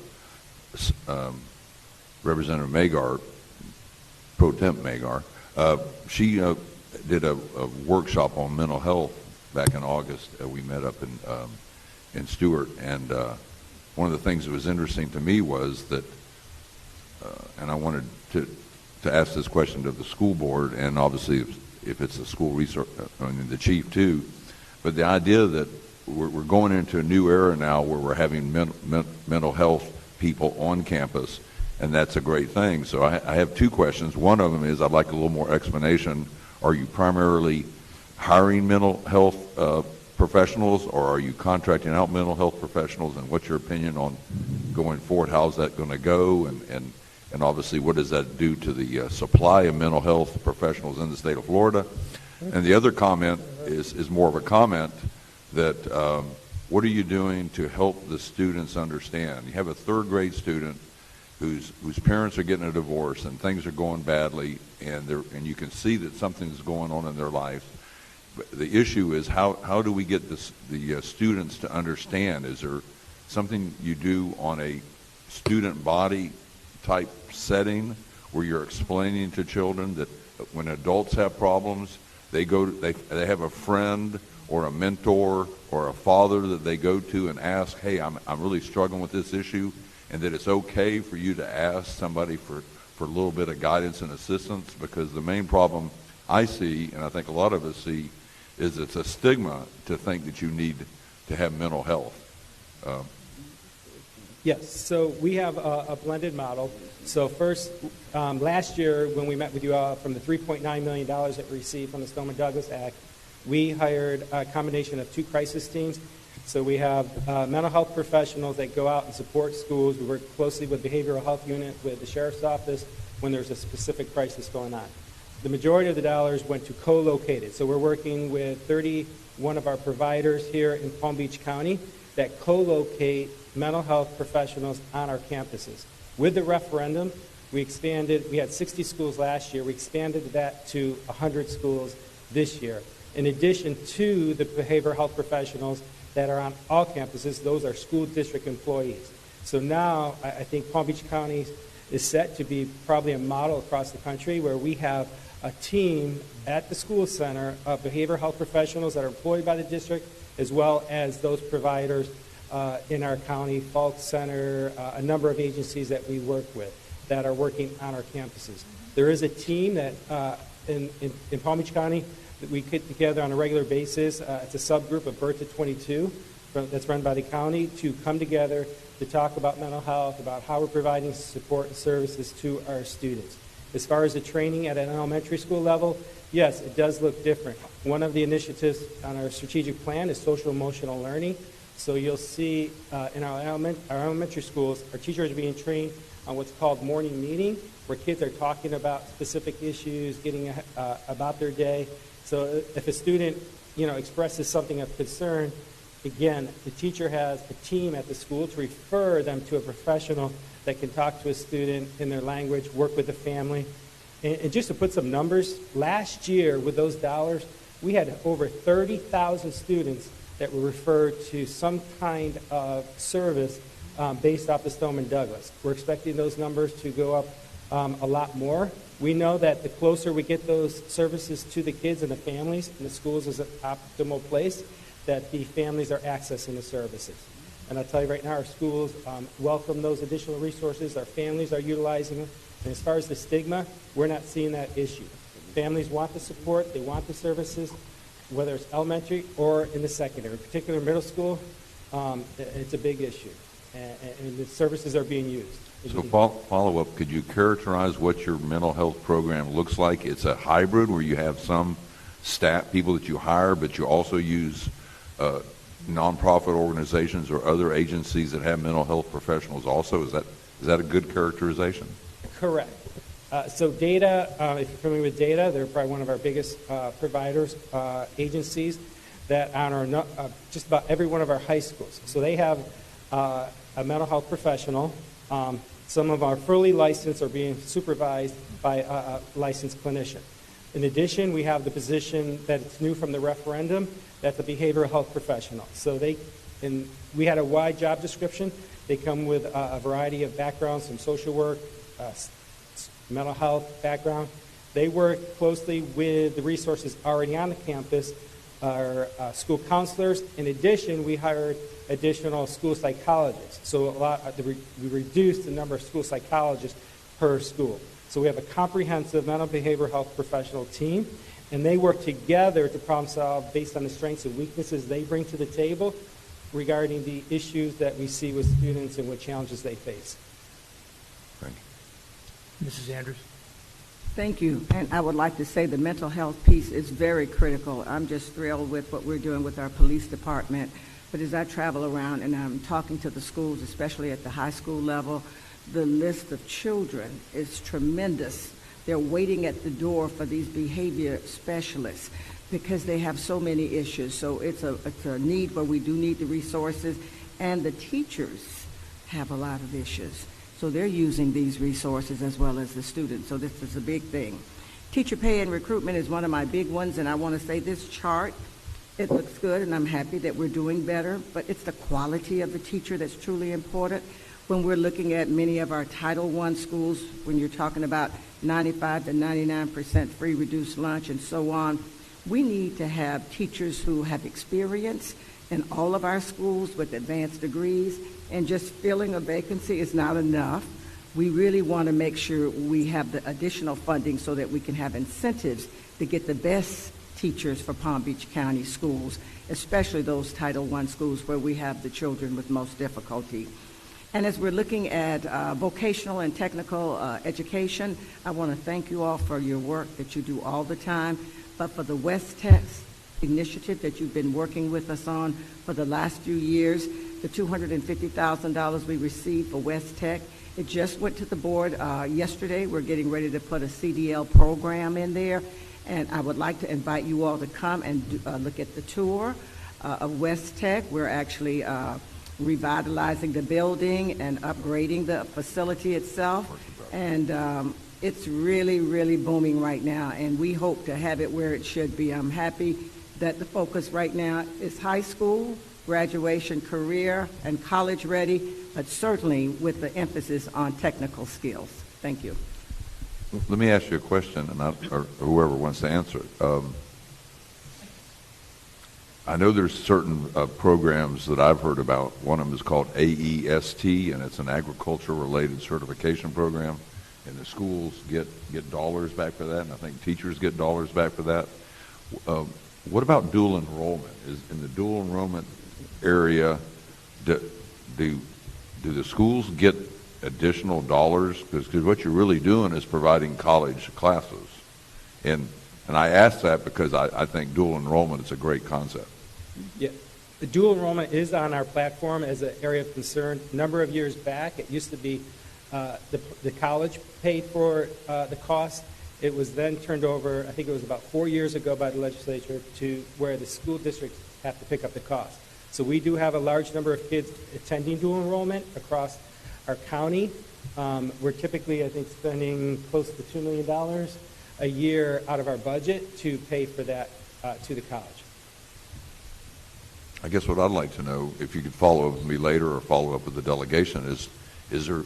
Representative Magar, Pro Temp Magar. She did a workshop on mental health back in August. We met up in Stewart, and one of the things that was interesting to me was that, and I wanted to ask this question to the school board, and obviously if it's the school resource, the chief too, but the idea that we're going into a new era now where we're having mental health people on campus, and that's a great thing. So I have two questions. One of them is I'd like a little more explanation. Are you primarily hiring mental health professionals, or are you contracting out mental health professionals, and what's your opinion on going forward? How's that going to go, and obviously what does that do to the supply of mental health professionals in the state of Florida? And the other comment is more of a comment that what are you doing to help the students understand? You have a third grade student whose parents are getting a divorce and things are going badly, and you can see that something's going on in their life. But the issue is how do we get the students to understand? Is there something you do on a student body type setting where you're explaining to children that when adults have problems, they have a friend or a mentor or a father that they go to and ask, hey, I'm really struggling with this issue, and that it's okay for you to ask somebody for a little bit of guidance and assistance? Because the main problem I see, and I think a lot of us see, is it's a stigma to think that you need to have mental health. Yes, so we have a blended model. So first, last year when we met with you all, from the $3.9 million that we received from the Stoneman Douglas Act, we hired a combination of 2 crisis teams. So we have mental health professionals that go out and support schools. We work closely with behavioral health unit, with the sheriff's office when there's a specific crisis going on. The majority of the dollars went to co-located. So we're working with 31 of our providers here in Palm Beach County that co-locate mental health professionals on our campuses. With the referendum, we had 60 schools last year. We expanded that to 100 schools this year. In addition to the behavioral health professionals that are on all campuses, those are school district employees. So now I think Palm Beach County is set to be probably a model across the country where we have a team at the school center of behavioral health professionals that are employed by the district, as well as those providers in our county, Falk Center, a number of agencies that we work with that are working on our campuses. There is a team that in Palm Beach County that we get together on a regular basis. It's a subgroup of Birth to 22 that's run by the county to come together to talk about mental health, about how we're providing support and services to our students. As far as the training at an elementary school level, yes, it does look different. One of the initiatives on our strategic plan is social emotional learning. So you'll see in our elementary schools, our teachers are being trained on what's called morning meeting, where kids are talking about specific issues, getting about their day. So if a student, expresses something of concern, again, the teacher has a team at the school to refer them to a professional that can talk to a student in their language, work with the family. And just to put some numbers, last year with those dollars, we had over 30,000 students that were referred to some kind of service based off the Stoneman Douglas. We're expecting those numbers to go up a lot more. We know that the closer we get those services to the kids and the families, and the schools is an optimal place, that the families are accessing the services. And I'll tell you right now, our schools welcome those additional resources. Our families are utilizing them. And as far as the stigma, we're not seeing that issue. Families want the support. They want the services, whether it's elementary or in the secondary. In particular, middle school, it's a big issue. And the services are being used. So follow-up, could you characterize what your mental health program looks like? It's a hybrid where you have some staff, people that you hire, but you also use nonprofit organizations or other agencies that have mental health professionals also. Is that a good characterization? Correct. So Data, if you're familiar with Data, they're probably one of our biggest providers, agencies that honor just about every one of our high schools. So they have a mental health professional. Some of our fully licensed are being supervised by a licensed clinician. In addition, we have the position that it's new from the referendum, that's a behavioral health professional. So we had a wide job description. They come with a variety of backgrounds, from social work, mental health background. They work closely with the resources already on the campus, our school counselors. In addition, we hired additional school psychologists. So we reduced the number of school psychologists per school. So we have a comprehensive mental behavioral health professional team. And they work together to problem solve based on the strengths and weaknesses they bring to the table regarding the issues that we see with students and what challenges they face. Mrs. Andrews. Thank you. And I would like to say the mental health piece is very critical. I'm just thrilled with what we're doing with our police department. But as I travel around and I'm talking to the schools, especially at the high school level, the list of children is tremendous. They're waiting at the door for these behavior specialists because they have so many issues. So it's a need where we do need the resources, and the teachers have a lot of issues. So they're using these resources as well as the students. So this is a big thing. Teacher pay and recruitment is one of my big ones, and I want to say this chart, it looks good, and I'm happy that we're doing better, but it's the quality of the teacher that's truly important. When we're looking at many of our Title I schools, when you're talking about 95 to 99% free reduced lunch and so on, we need to have teachers who have experience in all of our schools with advanced degrees, and just filling a vacancy is not enough. We really want to make sure we have the additional funding so that we can have incentives to get the best teachers for Palm Beach County schools, especially those Title I schools where we have the children with most difficulty. And as we're looking at vocational and technical education, I want to thank you all for your work that you do all the time, but for the West Tech initiative that you've been working with us on for the last few years, the $250,000 we received for West Tech, it just went to the board yesterday. We're getting ready to put a CDL program in there, and I would like to invite you all to come and look at the tour of West Tech. We're actually revitalizing the building and upgrading the facility itself, and it's really, really booming right now, and we hope to have it where it should be. I'm happy that the focus right now is high school, graduation, career, and college ready, but certainly with the emphasis on technical skills. Thank you. Let me ask you a question, and or whoever wants to answer it. I know there's certain programs that I've heard about. One of them is called AEST, and it's an agriculture-related certification program, and the schools get dollars back for that, and I think teachers get dollars back for that. What about dual enrollment? Is in the dual enrollment area, do the schools get additional dollars? Because what you're really doing is providing college classes. And I ask that because I think dual enrollment is a great concept. Yeah, the dual enrollment is on our platform as an area of concern. A number of years back, it used to be the college paid for the cost. It was then turned over, I think it was about 4 years ago by the legislature, to where the school districts have to pick up the cost. So we do have a large number of kids attending dual enrollment across our county. We're typically, I think, spending close to $2 million a year out of our budget to pay for that to the college. I guess what I'd like to know, if you could follow up with me later or follow up with the delegation, is there,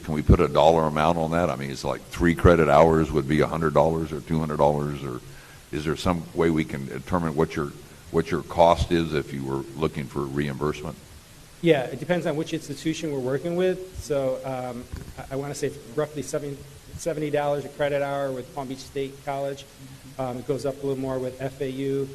can we put a dollar amount on that? I mean, it's like 3 credit hours would be $100 or $200, or is there some way we can determine what your cost is if you were looking for reimbursement? Yeah, it depends on which institution we're working with. So I want to say roughly $70 a credit hour with Palm Beach State College. It goes up a little more with FAU.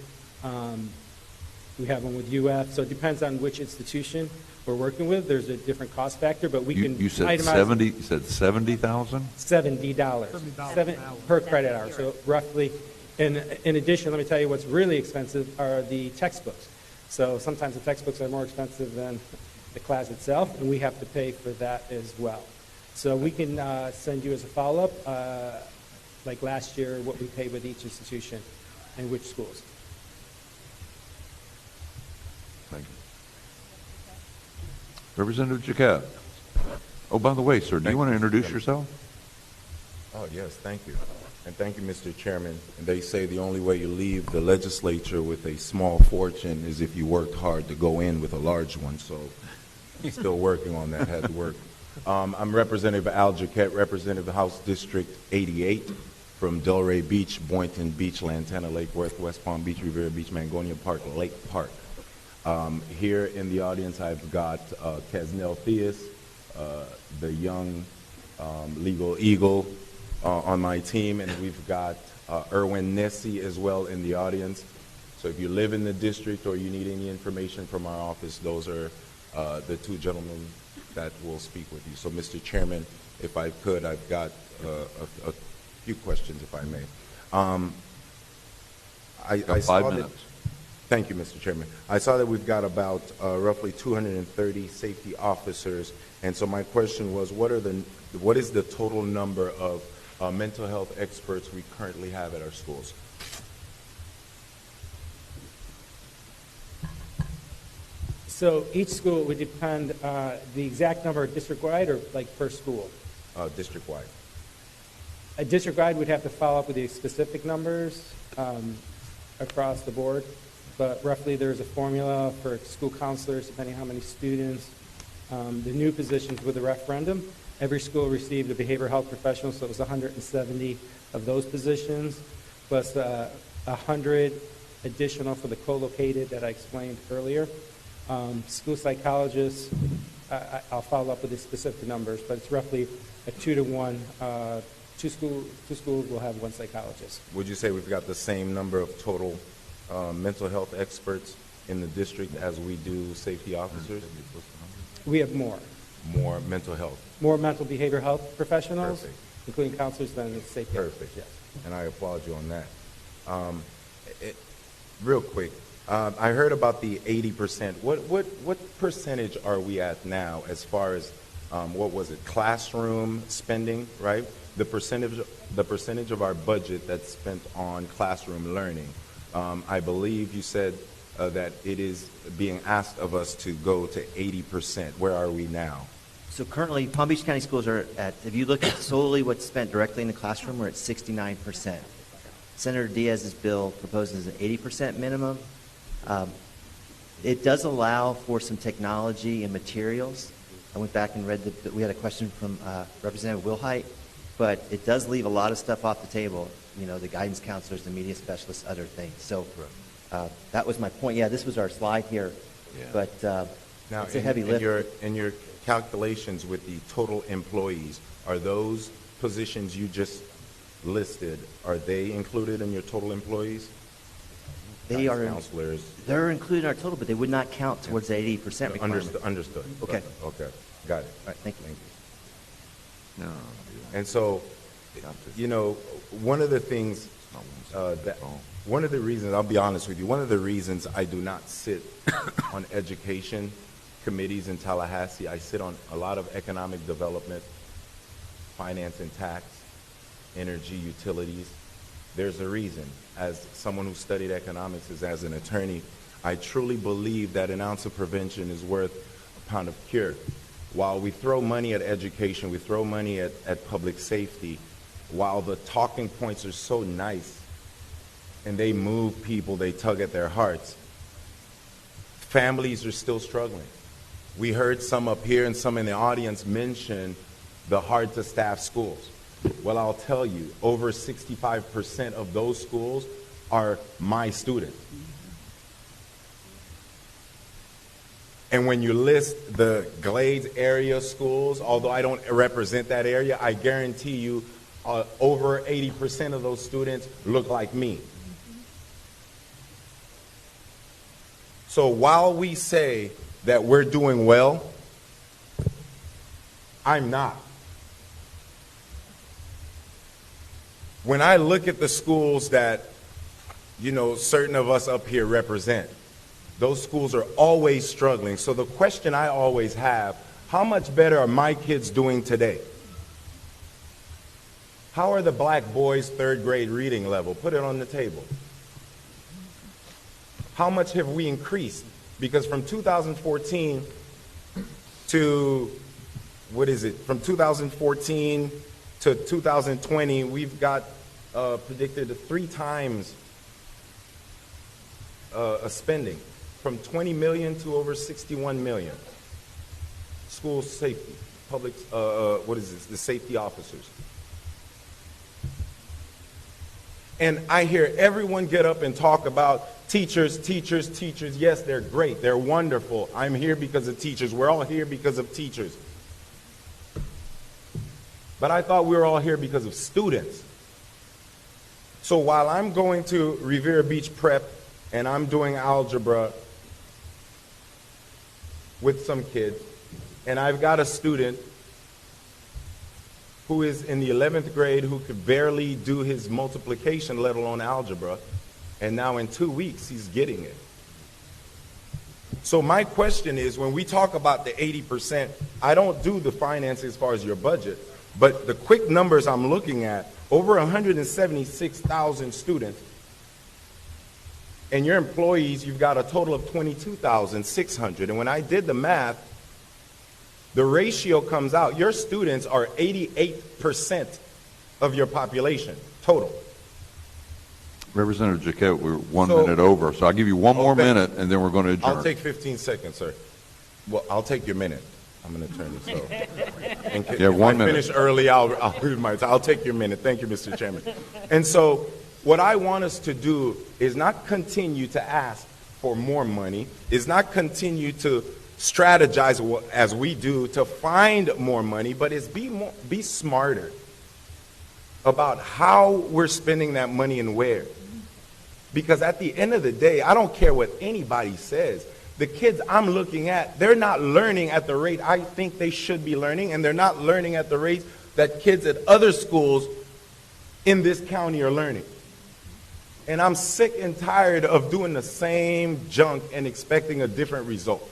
We have one with UF. So it depends on which institution we're working with. There's a different cost factor, but we can You said itemize 70. You said $70,000. $70 per credit hour. So roughly. And in addition, let me tell you what's really expensive are the textbooks. So sometimes the textbooks are more expensive than the class itself, and we have to pay for that as well. So we can send you as a follow-up, like last year, what we paid with each institution and which schools. Thank you. Representative Jaquette. Oh, by the way, sir, do you want to introduce yourself? Oh, yes, thank you. And thank you, Mr. Chairman. And they say the only way you leave the legislature with a small fortune is if you worked hard to go in with a large one. So I'm still working on that, had to work. I'm Representative Al Jaquette, Representative House District 88 from Delray Beach, Boynton Beach, Lantana Lake Worth, West Palm Beach, Rivera Beach, Mangonia Park, Lake Park. Here in the audience, I've got Kesnel Theus, the young legal eagle on my team, and we've got Erwin Nessie as well in the audience. So if you live in the district or you need any information from our office, those are the two gentlemen that will speak with you. So, Mr. Chairman, if I could, I've got a few questions, if I may. I saw 5 that- minutes. Thank you, Mr. Chairman. I saw that we've got about roughly 230 safety officers, and so my question was, what is the total number of mental health experts we currently have at our schools? So each school would depend, the exact number district-wide or like per school? District-wide. A district-wide would have to follow up with the specific numbers across the board, but roughly there's a formula for school counselors depending on how many students. The new positions with the referendum, every school received a behavioral health professional, so it was 170 of those positions, plus 100 additional for the co-located that I explained earlier. School psychologists, I'll follow up with the specific numbers, but it's roughly a 2-to-1. Two schools will have one psychologist. Would you say we've got the same number of total mental health experts in the district as we do safety officers? We have more. More mental health? More mental behavioral health professionals, Perfect. including counselors, than the safety Perfect. officers, yes. And I applaud you on that. Real quick, I heard about the 80%. What percentage are we at now as far as, what was it, classroom spending, right? The percentage of our budget that's spent on classroom learning. I believe you said that it is being asked of us to go to 80%. Where are we now? So currently, Palm Beach County Schools are at, if you look at solely what's spent directly in the classroom, we're at 69%. Senator Diaz's bill proposes an 80% minimum. It does allow for some technology and materials. I went back and read that we had a question from Representative Wilhite, but it does leave a lot of stuff off the table, you know, the guidance counselors, the media specialists, other things. So that was my point. Yeah, this was our slide here, but Now, it's a heavy lift. in your calculations with the total employees, are those positions you just listed, are they included in your total employees? They are counselors. They're included in our total, but they would not count towards the 80% requirement. Understood. Okay. Okay. Got it. All right, thank you. No. And so, you know, one of the things one of the reasons, I'll be honest with you, one of the reasons I do not sit on education committees in Tallahassee, I sit on a lot of economic development, finance and tax, energy, utilities. There's a reason. As someone who studied economics, as an attorney, I truly believe that an ounce of prevention is worth a pound of cure. While we throw money at education, we throw money at public safety, while the talking points are so nice and they move people, they tug at their hearts, families are still struggling. We heard some up here and some in the audience mention the hard-to-staff schools. Well, I'll tell you, over 65% of those schools are my students. And when you list the Glades area schools, although I don't represent that area, I guarantee you over 80% of those students look like me. So while we say that we're doing well, I'm not. When I look at the schools that, you know, certain of us up here represent, those schools are always struggling. So the question I always have, how much better are my kids doing today? How are the black boys' third grade reading level? Put it on the table. How much have we increased? Because from 2014 to, from 2014 to 2020, we've got predicted 3 times a spending, from 20 million to over 61 million. School safety, public, the safety officers. And I hear everyone get up and talk about teachers, teachers, teachers. Yes, they're great. They're wonderful. I'm here because of teachers. We're all here because of teachers. But I thought we were all here because of students. So while I'm going to Revere Beach Prep and I'm doing algebra with some kids, and I've got a student who is in the 11th grade who could barely do his multiplication, let alone algebra, and now in 2 weeks he's getting it. So my question is, when we talk about the 80%, I don't do the finance as far as your budget, but the quick numbers I'm looking at, over 176,000 students, and your employees, you've got a total of 22,600. And when I did the math, the ratio comes out, your students are 88% of your population, total. Representative Jaquette, we're 1 minute over, so I'll give you one more minute, and then we're going to adjourn. I'll take 15 seconds, sir. Well, I'll take your minute. I'm going to turn this over. Yeah, 1 minute. If I finish early, I'll take your minute. Thank you, Mr. Chairman. And so what I want us to do is not continue to ask for more money, is not continue to strategize as we do to find more money, but is be smarter about how we're spending that money and where. Because at the end of the day, I don't care what anybody says. The kids I'm looking at, they're not learning at the rate I think they should be learning, and they're not learning at the rate that kids at other schools in this county are learning. And I'm sick and tired of doing the same junk and expecting a different result.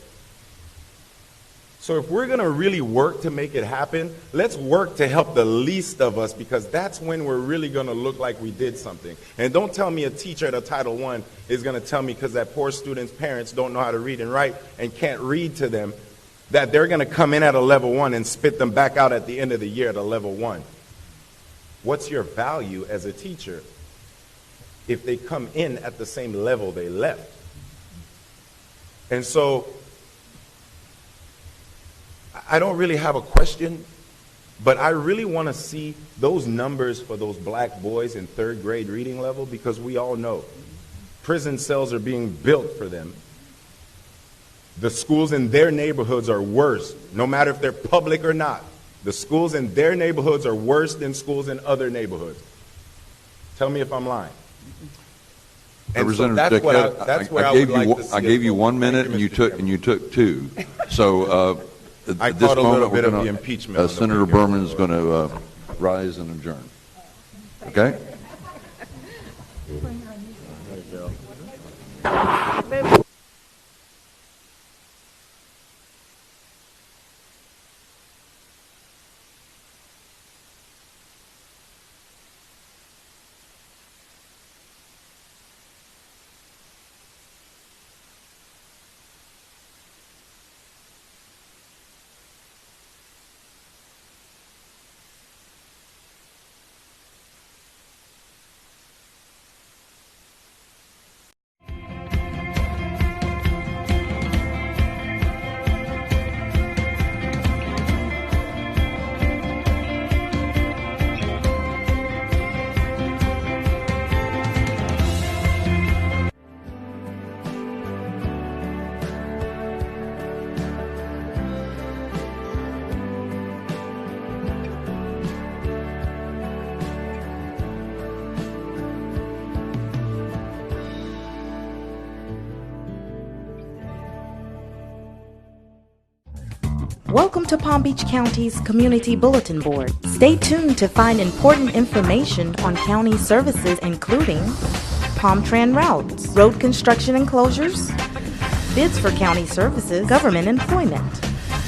So if we're going to really work to make it happen, let's work to help the least of us, because that's when we're really going to look like we did something. And don't tell me a teacher at a Title I is going to tell me, because that poor student's parents don't know how to read and write and can't read to them, that they're going to come in at a level 1 and spit them back out at the end of the year at a level 1. What's your value as a teacher if they come in at the same level they left? And so I don't really have a question, but I really want to see those numbers for those black boys in 3rd grade reading level, because we all know prison cells are being built for them. The schools in their neighborhoods are worse, no matter if they're public or not. The schools in their neighborhoods are worse than schools in other neighborhoods. Tell me if I'm lying. And so that's where I would like to see I gave you 1 minute, and you took 2. So I at this caught a little moment, bit of we're the gonna, impeachment. Senator Berman is going to rise and adjourn. Okay? Welcome to Palm Beach County's Community Bulletin Board. Stay tuned to find important information on county services, including PalmTran routes, road construction and closures, bids for county services, government employment,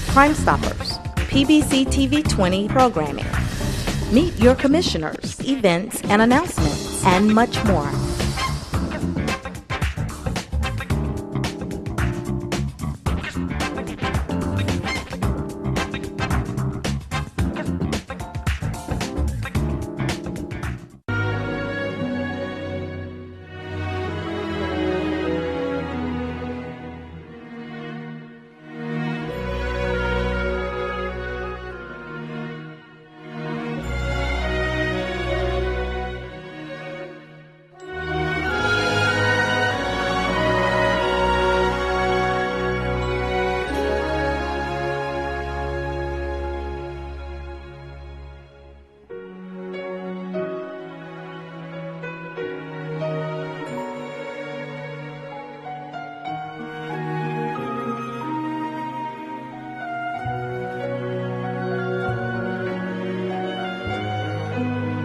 Crime Stoppers, PBC TV 20 programming, meet your commissioners, events and announcements, and much more.